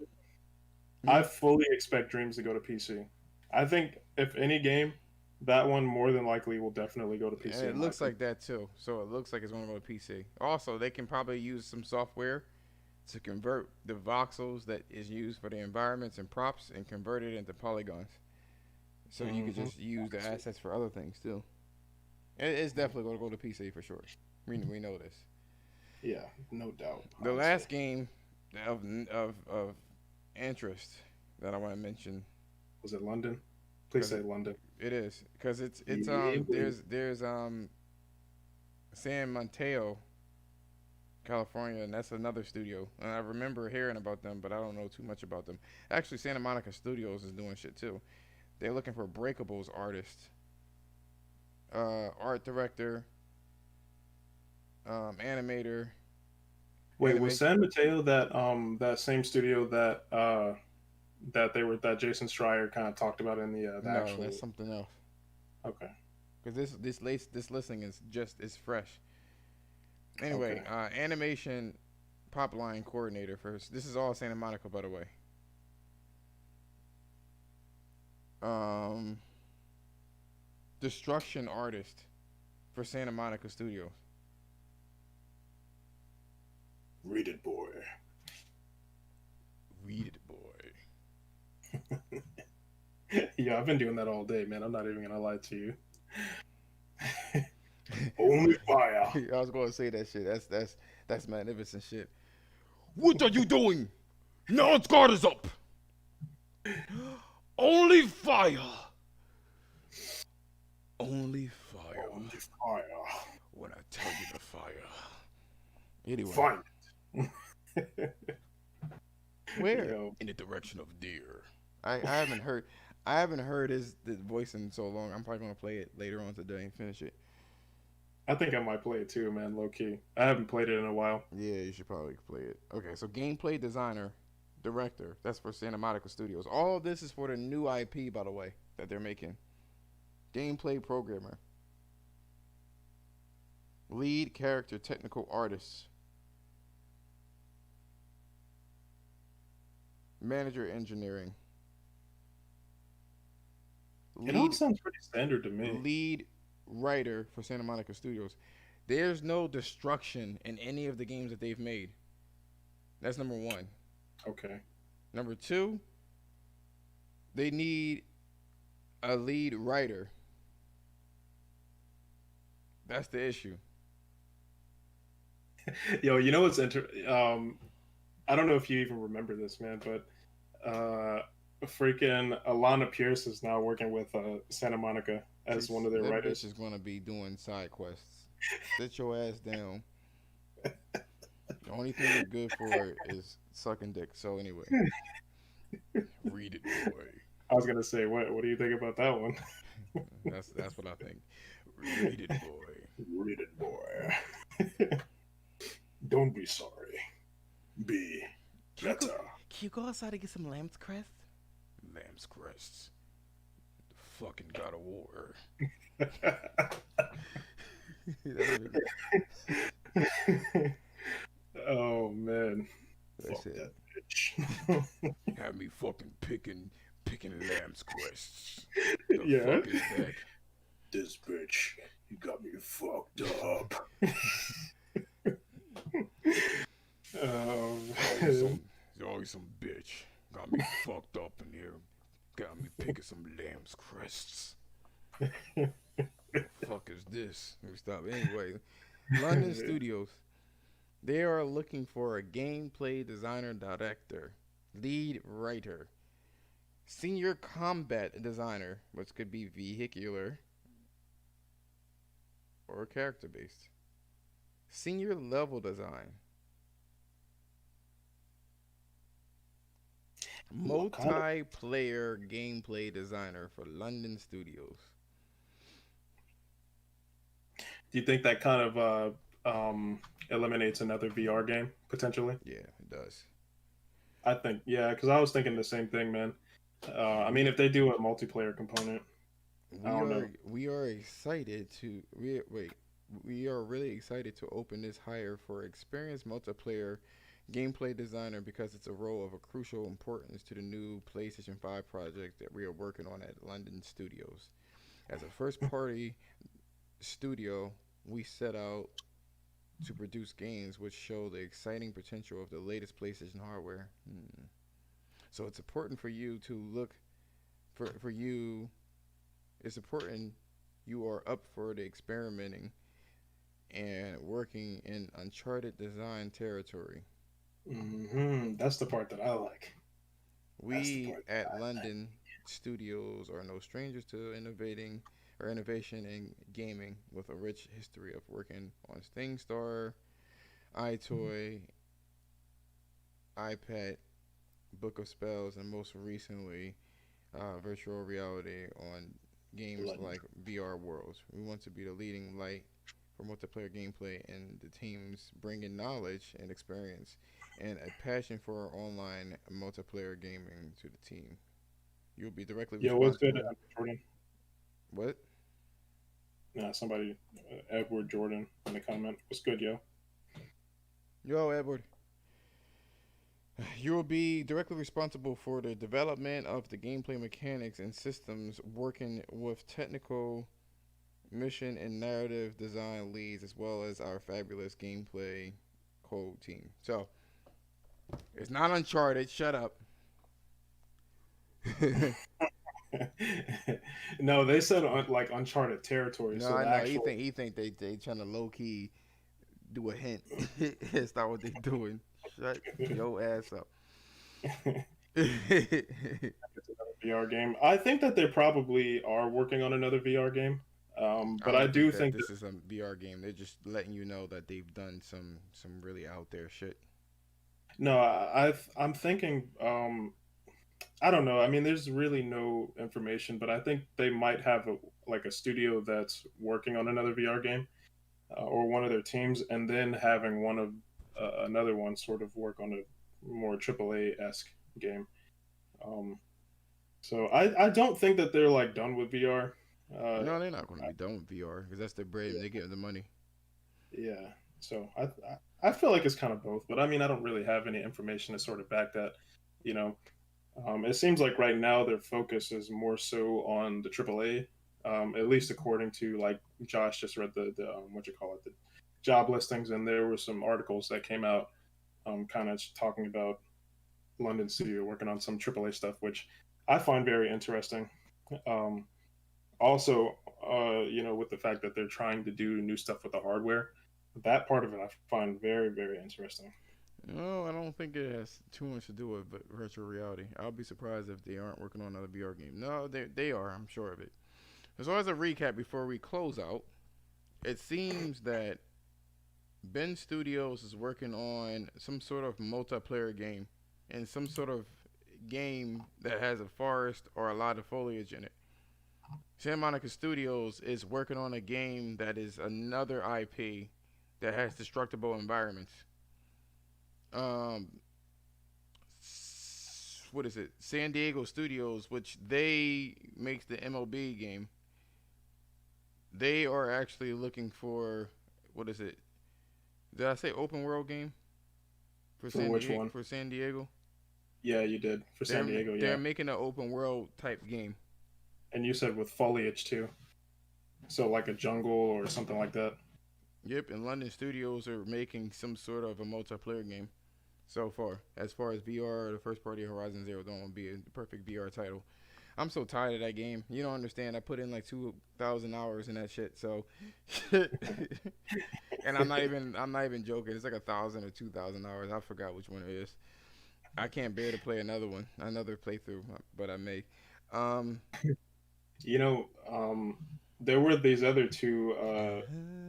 I hmm, fully expect Dreams to go to PC. I think if any game, that one more than likely will definitely go to and PC it in my looks opinion. like that too. So it looks like it's going to go to PC. Also, they can probably use some software to convert the voxels that is used for the environments and props and convert it into polygons. So you could Hmm. just use I can the see. assets for other things too. It's definitely going to go to PC for sure. We know this. Yeah, no doubt, The honestly. last game of interest that I want to mention Was it London? Please because say London. it is because it's Yeah, boy. there's San Mateo, California, and that's another studio. And I remember hearing about them, but I don't know too much about them. Actually, Santa Monica Studios is doing shit too. They're looking for Breakables artists, art director, animator, Wait, was animation. San Mateo that same studio that Jason Schreier kind of talked about in the No, that's actual? something else. Okay, Because this listing is just is fresh. okay. Anyway, animation pop line coordinator for this is all Santa Monica, by the way. Um, destruction artist for Santa Monica Studios. Read it, boy. Read it, boy. Yeah, I've been doing that all day, man. I'm not even gonna lie to you. Only fire. I was going to say that shit. That's magnificent shit. What are you doing? Now its guard is up. Only fire. Only fire. Only fire. When I tell you to fire. Anyway, Find it. Where? Yo, In the direction of deer. I haven't heard his the voice in so long. I'm probably gonna play it later on today and finish it. I think I might play it too, man. Low key, I haven't played it in a while. Yeah, you should probably play it. Okay, so gameplay designer, director. That's for Santa Monica Studios. All of this is for the new IP, by the way, that they're making. Gameplay programmer, lead character technical artist, manager engineering, It all lead sounds pretty standard to me. lead writer for Santa Monica Studios. There's no destruction in any of the games that they've made. That's number one. Okay. Number two, they need a lead writer. That's the issue. Yo, you know what's I don't know if you even remember this, man, but freaking Alana Pierce is now working with Santa Monica as one of their That bitch writers. is gonna be doing side quests. Sit your ass down. The only thing you're good for is sucking dick. So anyway, read it, boy. I was gonna say, what do you think about that one? That's what I think. Read it, boy. Read it, boy. Don't be sorry. Be Can you go? better. Can you go outside and get some lamb's crest? Lamb's crests. The fucking God of War. Oh man, That's fuck it. that bitch. Have me fucking picking lamb's crests. The Yeah, fuck is that? this bitch, you got me fucked up. Um, Always some, always some bitch. Got me fucked up in here. Got me picking some lamb's crests. Fuck is this? Let me stop. Anyway, London Studios. They are looking for a gameplay designer, director, lead writer, senior combat designer, which could be vehicular or character based, senior level design, what kind of? multiplayer gameplay designer for London Studios. Do you think that kind of eliminates another VR game potentially? Yeah, it does. I think yeah, because I was thinking the same thing, man. I mean, We if they do a multiplayer component, I we don't know. are we are excited to we wait. We are really excited to open this hire for experienced multiplayer gameplay designer because it's a role of a crucial importance to the new PlayStation 5 project that we are working on at London Studios. As a first party studio, we set out to produce games which show the exciting potential of the latest PlayStation hardware. So it's important for you to look for you. It's important you are up for the experimenting and working in uncharted design territory. That's the part that I like. That's the We part that at I like. London Studios are no strangers to innovating or innovation in gaming with a rich history of working on StingStar, iToy, iPad, Book of Spells, and most recently, virtual reality on games Like, like VR Worlds. We want to be the leading light for multiplayer gameplay, and the teams bringing knowledge and experience and a passion for online multiplayer gaming to the team. You'll be directly yo, what's good, responsible. Jordan? What? Somebody, Edward Jordan in the comment. What's good, yo? Yo, Edward. You will be directly responsible for the development of the gameplay mechanics and systems, working with technical mission and narrative design leads, as well as our fabulous gameplay code team. So it's not Uncharted. Shut up. No, they said like Uncharted territory, No, so I the know. actual. He think they trying to low key do a hint. It's not what they doing. Shut your ass up. It's another VR game. I think that they probably are working on another VR game. I But I don't think do that think that this is a VR game. They're just letting you know that they've done some really out there shit. No, I'm thinking. I don't know. I mean, there's really no information, but I think they might have like a studio that's working on another VR game, or one of their teams, and then having one of another one sort of work on a more AAA esque game. Um, so I don't think that they're like done with VR. No, they're not going to be done with VR because that's their bread and they get the money. Yeah. So I feel like it's kind of both, but I mean I don't really have any information to sort of back that. You know, it seems like right now their focus is more so on the AAA. At least according to like Josh just read the what you call it, the job listings, and there were some articles that came out, kind of talking about London studio working on some AAA stuff, which I find very interesting. Um, Also, with the fact that they're trying to do new stuff with the hardware, that part of it I find very, very interesting. No, I don't think it has too much to do with virtual reality. I'll be surprised if they aren't working on another VR game. No, they are. I'm sure of it. As far as a recap before we close out, it seems that Ben Studios is working on some sort of multiplayer game and some sort of game that has a forest or a lot of foliage in it. Santa Monica Studios is working on a game that is another IP that has destructible environments. Um, what is it? San Diego Studios, which they makes the MLB game. They are actually looking for what is it? Did I say open world game For which one? For San Diego? Yeah, you did for San Diego. They're Yeah, making an open world type game. and you said with foliage too, so like a jungle or something like that. Yep, and London Studios are making some sort of a multiplayer game so far. As far as VR, the first party Horizon Zero Dawn would be a perfect VR title. I'm so tired of that game. You don't understand. I put in like 2,000 hours in that shit. So, and I'm not even joking. It's like 1,000 or 2,000 hours. I forgot which one it is. I can't bear to play another one, another playthrough, but I may. Um, You know, there were these other two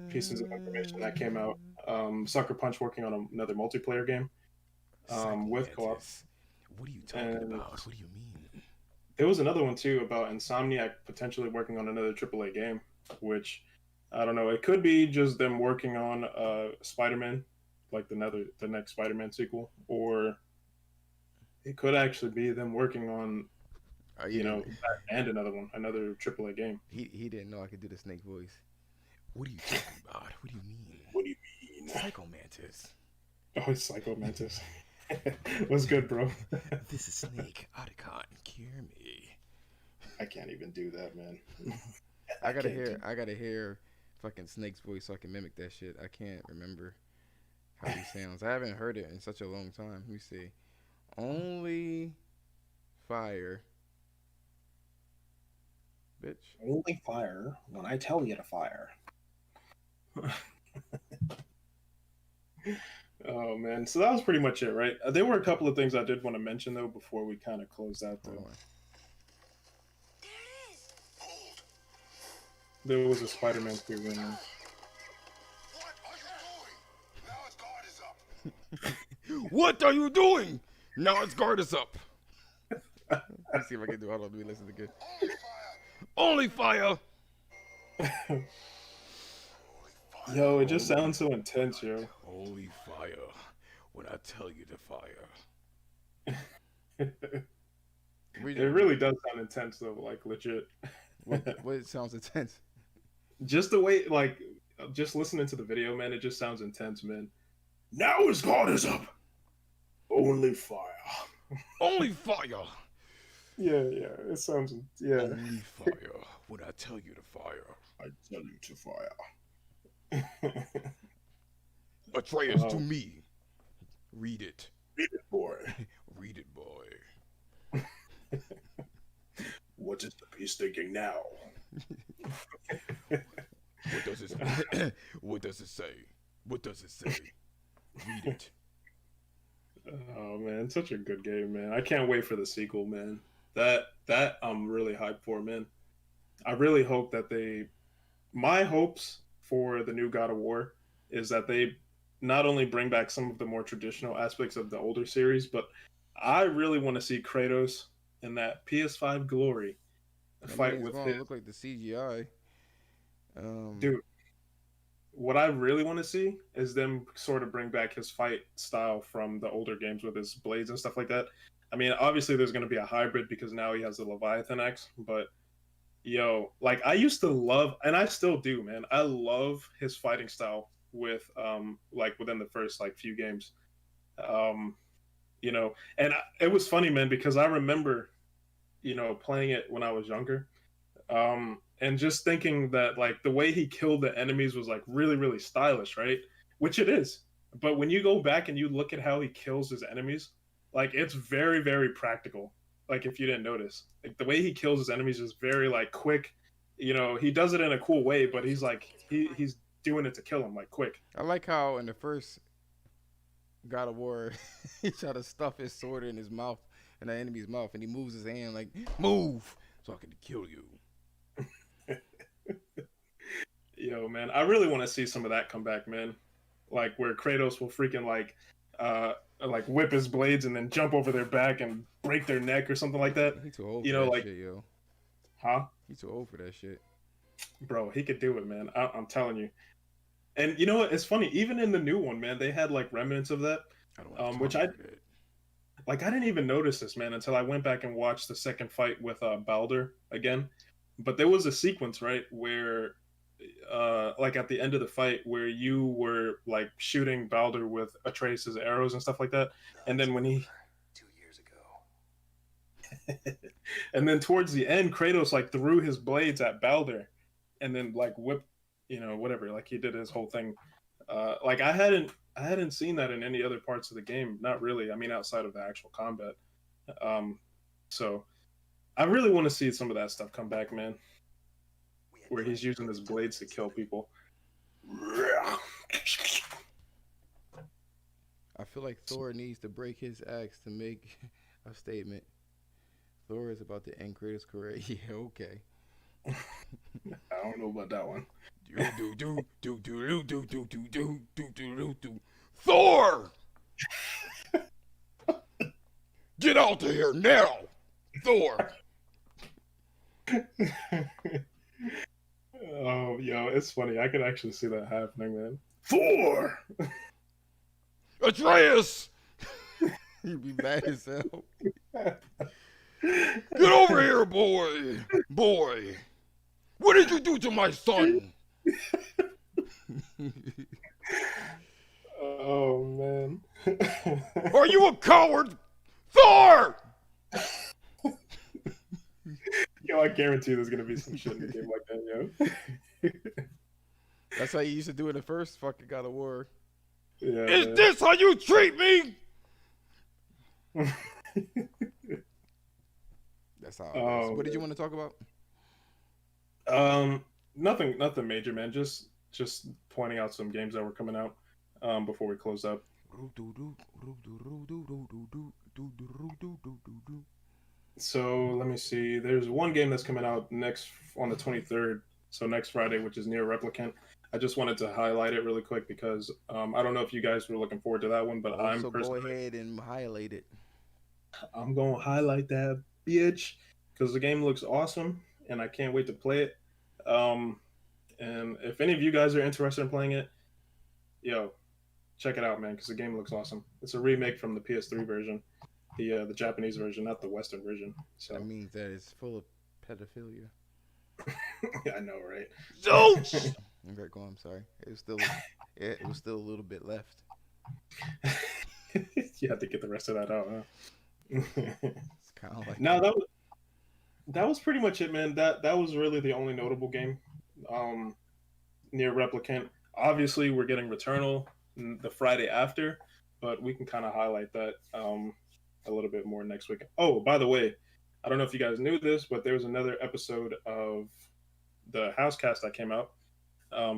pieces of information that came out. Sucker Punch working on another multiplayer game, Psycho with co-op, Mantis. What are you talking and about? What do you mean? there was another one too about Insomniac potentially working on another AAA game, which I don't know. It could be just them working on Spider-Man, like the next Spider-Man sequel, or it could actually be them working on You didn't. that and another one, another AAA game. He didn't know I could do the snake voice. What are you talking about? What do you mean? What do you mean? Psycho Mantis. Oh, it's Psycho Mantis. What's good, bro? This is Snake. Otacon, cure me. I can't even do that, man. I I gotta can't hear. do. I gotta hear fucking Snake's voice so I can mimic that shit. I can't remember how he sounds. I haven't heard it in such a long time. Let me see. Only fire, bitch. Only fire when I tell you to fire. Oh man, so that was pretty much it, right? There were a couple of things I did want to mention though before we kind of closed out. Hold Though on. there was a Spider-Man 3 one. What are you doing? Now its guard is up. What are you doing? Now its guard is up. Let's see if I can do it. Hold on, let me listen again. Only fire. Only fire. Yo, it just sounds so intense, yo. Holy fire. When I tell you to fire. It We, really does sound intense though, like legit. what it sounds intense. Just the way, like, just listening to the video, man, it just sounds intense, man. Now his guard is up. Only fire. Only fire. Yeah, it sounds, yeah. Only fire. When I tell you to fire. I tell you to fire. Atreus to me. Read it. Read it, boy. Read it, boy. What is the piece thinking now? What does it What does it say? What does it say? Read it. Oh man, such a good game, man. I can't wait for the sequel, man. That I'm really hyped for, man. I really hope that my hopes for the new God of War is that they not only bring back some of the more traditional aspects of the older series, but I really want to see Kratos in that PS5 glory I mean, fight it's with gonna his look like the CGI. dude. What I really want to see is them sort of bring back his fight style from the older games with his blades and stuff like that. I mean, obviously there's going to be a hybrid because now he has the Leviathan X, but yo, like I used to love, and I still do, man. I love his fighting style with like within the first like few games. Um, and it was funny, man, because I remember, playing it when I was younger. And just thinking that like the way he killed the enemies was like really, really stylish, right? Which it is. But when you go back and you look at how he kills his enemies, like it's very, very practical. Like if you didn't notice, like the way he kills his enemies is very like quick. He does it in a cool way, but he's like he's doing it to kill him like quick. I like how in the first God of War, he tried to stuff his sword in his mouth, in the enemy's mouth, and he moves his hand like, "Move, so I can kill you." Yo, man, I really want to see some of that come back, man. Like where Kratos will freaking like whip his blades and then jump over their back and break their neck or something like that. He too old for that Like, shit, yo. huh? He too old for that shit. Bro, he could do it, man. I'm telling you. And you know what? It's funny. Even in the new one, man, they had like remnants of that. I don't want to Which talk I about it. like. I didn't even notice this, man, until I went back and watched the second fight with Balder again. But there was a sequence, right, where like at the end of the fight where you were like shooting Balder with Atreus's arrows and stuff like that. And then when he 2 years ago. and then towards the end, Kratos like threw his blades at Balder and then like whipped, whatever, like he did his whole thing. Like I hadn't seen that in any other parts of the game. Not really. I mean, outside of the actual combat. So I really want to see some of that stuff come back, man. Where he's using his blades to kill people. I feel like Thor needs to break his axe to make a statement. Thor is about to end Kratos' career. Yeah, okay. I don't know about that one. Thor! Get out of here now! Thor! Oh, yo, it's funny. I could actually see that happening, man. Thor! Atreus! He'd be mad as hell. Get over here, boy! Boy! What did you do to my son? Oh, man. Are you a coward? Thor! Yo, I guarantee there's gonna be some shit in the game like that, yo. That's how you used to do it in the first fucking God of War. Yeah, Is man. this how you treat me? That's how it is. What did you want to talk about? Nothing major, man. Just pointing out some games that were coming out before we close up. So let me see. There's one game that's coming out next on the 23rd, so next Friday, which is Near Replicant. I just wanted to highlight it really quick because I don't know if you guys were looking forward to that one, but So go ahead and highlight it. I'm going to highlight that bitch because the game looks awesome and I can't wait to play it. And if any of you guys are interested in playing it, yo, check it out, man, because the game looks awesome. It's a remake from the PS3 version, the Japanese version, not the Western version. So That means that it's full of pedophilia. I know, right? Zooch! Okay, go on. I'm sorry. It was still a little bit left. You have to get the rest of that out, huh? It's kind of like No, that was pretty much it, man. That was really the only notable game. Near Replicant. Obviously, we're getting Returnal the Friday after, but we can kind of highlight that a little bit more next week. Oh, by the way, I don't know if you guys knew this, but there was another episode of the Housecast that came out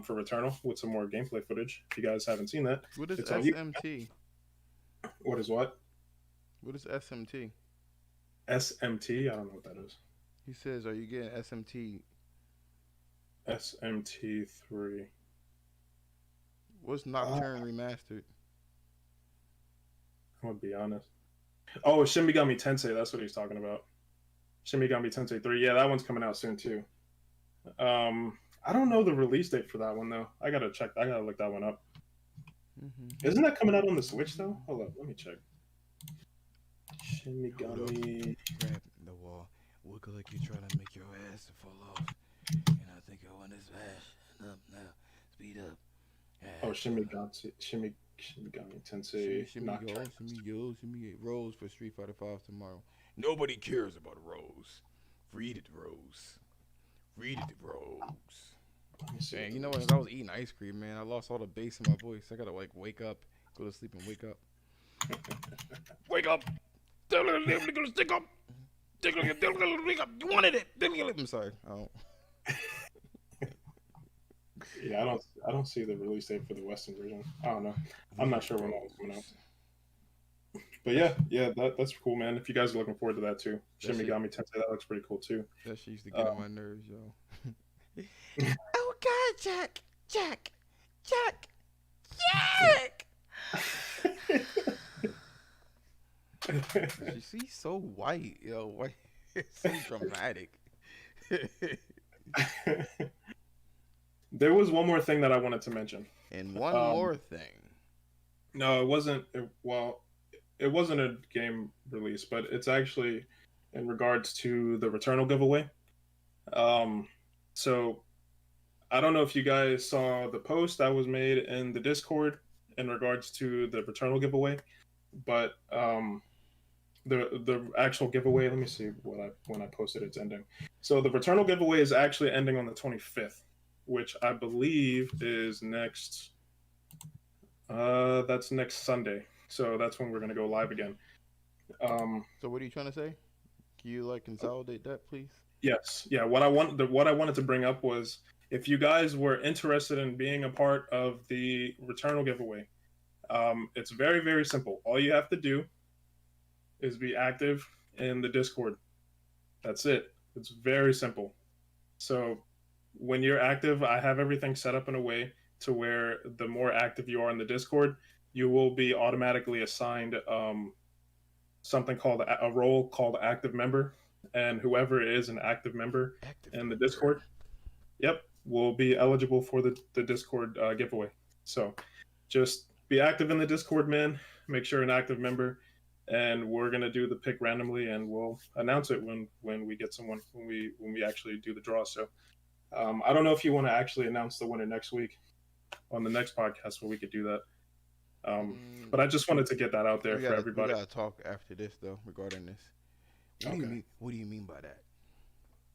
for Returnal with some more gameplay footage. If you guys haven't seen that, what is it's on SMT? What is what? What is SMT? SMT? I don't know what that is. He says, "Are you getting SMT?" SMT3. What's Nocturne remastered? I'm gonna be honest. Oh, Shin Megami Tensei. That's what he's talking about. Shin Megami Tensei 3. Yeah, that one's coming out soon too. I don't know the release date for that one though. I gotta check. I gotta look that one up. Mm-hmm. Isn't that coming out on the Switch though? Hold up, let me check. Shin Hold up. Megami. Grab the wall. Wiggle like you're trying to make your ass fall off. And I think I want to smash up now. Speed up. Oh, Shin Megami Tensei. Nocturne. Shimmy Rose for Street Fighter 5 tomorrow. Nobody cares about Rose. Read it, Rose. Read it, Rose. Let me see. Man, you know what? As I was eating ice cream, man, I lost all the bass in my voice. I gotta like wake up, go to sleep, and wake up. Wake up! Stick up! Wake up! You wanted it! I'm sorry. I don't. Yeah, I don't see the release date for the Western version. I don't know. I'm not sure when that one's coming out. But yeah, that's cool, man. If you guys are looking forward to that too, Shin Megami Tensei, that looks pretty cool too. That shit used to get on my nerves, yo. Oh God, Jack! She's so white, yo. White. It's so dramatic. There was one more thing that I wanted to mention. And one more thing. No, it wasn't. It wasn't a game release, but it's actually in regards to the Returnal giveaway. So I don't know if you guys saw the post that was made in the Discord in regards to the Returnal giveaway, but the actual giveaway. Let me see when I posted it's ending. So the Returnal giveaway is actually ending on the 25th, which I believe is next. That's next Sunday. So that's when we're gonna go live again. So what are you trying to say? Can you like consolidate that, please? Yes. Yeah. What I wanted to bring up was if you guys were interested in being a part of the Returnal giveaway, it's very, very simple. All you have to do is be active in the Discord. That's it. It's very simple. So when you're active, I have everything set up in a way to where the more active you are in the Discord, you will be automatically assigned something called a role called active member, and whoever is an active member in the Discord, yep, will be eligible for the Discord giveaway. So just be active in the Discord, man. Make sure you're an active member, and we're gonna do the pick randomly, and we'll announce it when we get someone when we actually do the draw. So I don't know if you want to actually announce the winner next week on the next podcast, where we could do that. But I just wanted to get that out there for everybody. We gotta talk after this though regarding this. What do you mean? What do you mean by that?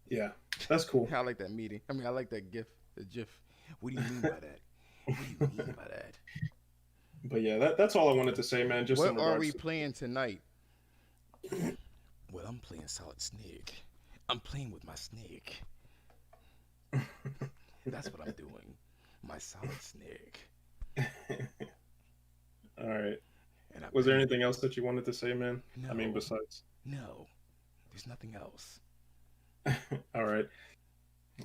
Yeah, that's cool. I like that meeting. I mean, I like that GIF, the GIF. What do you mean by that? What do you mean by that? But yeah, that's all I wanted to say, man. Just what are we playing tonight? Well, I'm playing Solid Snake. I'm playing with my snake. That's what I'm doing. My Solid Snake. All right. Was there anything else that you wanted to say, man? No. I mean, besides. No. There's nothing else. All right.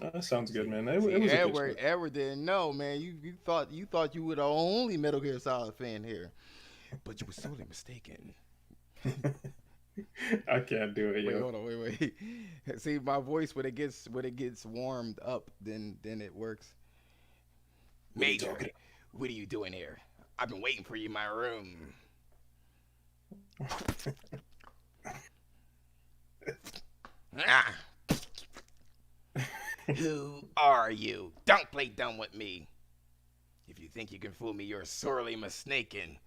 That sounds good, man. It See, was Edward didn't know, man. You thought you were the only Metal Gear Solid fan here, but you were sorely mistaken. I can't do it. Wait, hold on, wait. See, my voice when it gets warmed up, then it works. Major, what are you doing here? I've been waiting for you in my room. Who are you? Don't play dumb with me. If you think you can fool me, you're sorely mistaken.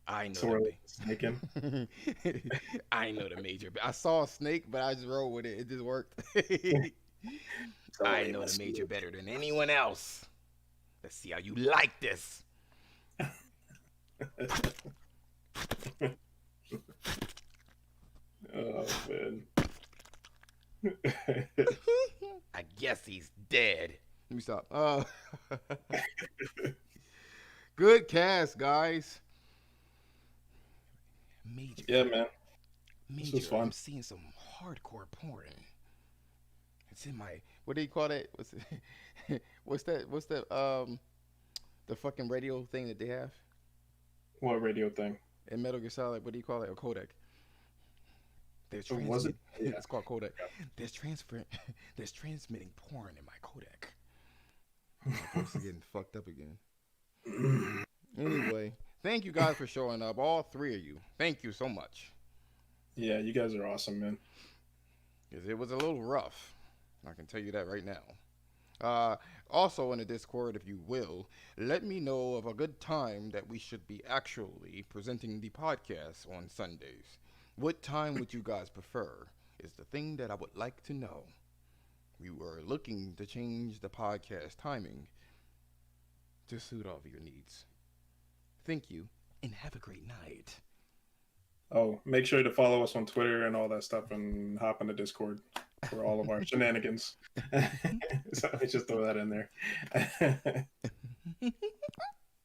I know. Sorely mistaken. I know the Major. I saw a snake, but I just rolled with it. It just worked. I know the Major better than anyone else. Let's see how you like this. Oh, man. I guess he's dead. Let me stop. Good cast, guys. Major. Yeah, man. Major, This was fun. I'm seeing some hardcore porn. It's in my, what do you call that? What's that? The The fucking radio thing that they have What radio thing? in Metal Gear Solid. What do you call it? A codec. There's Oh, was it? Yeah. It's called codec. There's transmitting porn in my codec. My folks are getting fucked up again. Anyway, thank you guys for showing up. All three of you. Thank you so much. Yeah, you guys are awesome, man. 'Cause it was a little rough. I can tell you that right now. Also in the Discord, if you will, let me know of a good time that we should be actually presenting the podcast on Sundays. What time would you guys prefer is the thing that I would like to know. We were looking to change the podcast timing to suit all of your needs. Thank you, and have a great night. Oh, make sure to follow us on Twitter and all that stuff and hop in the Discord for all of our shenanigans. So let's just throw that in there.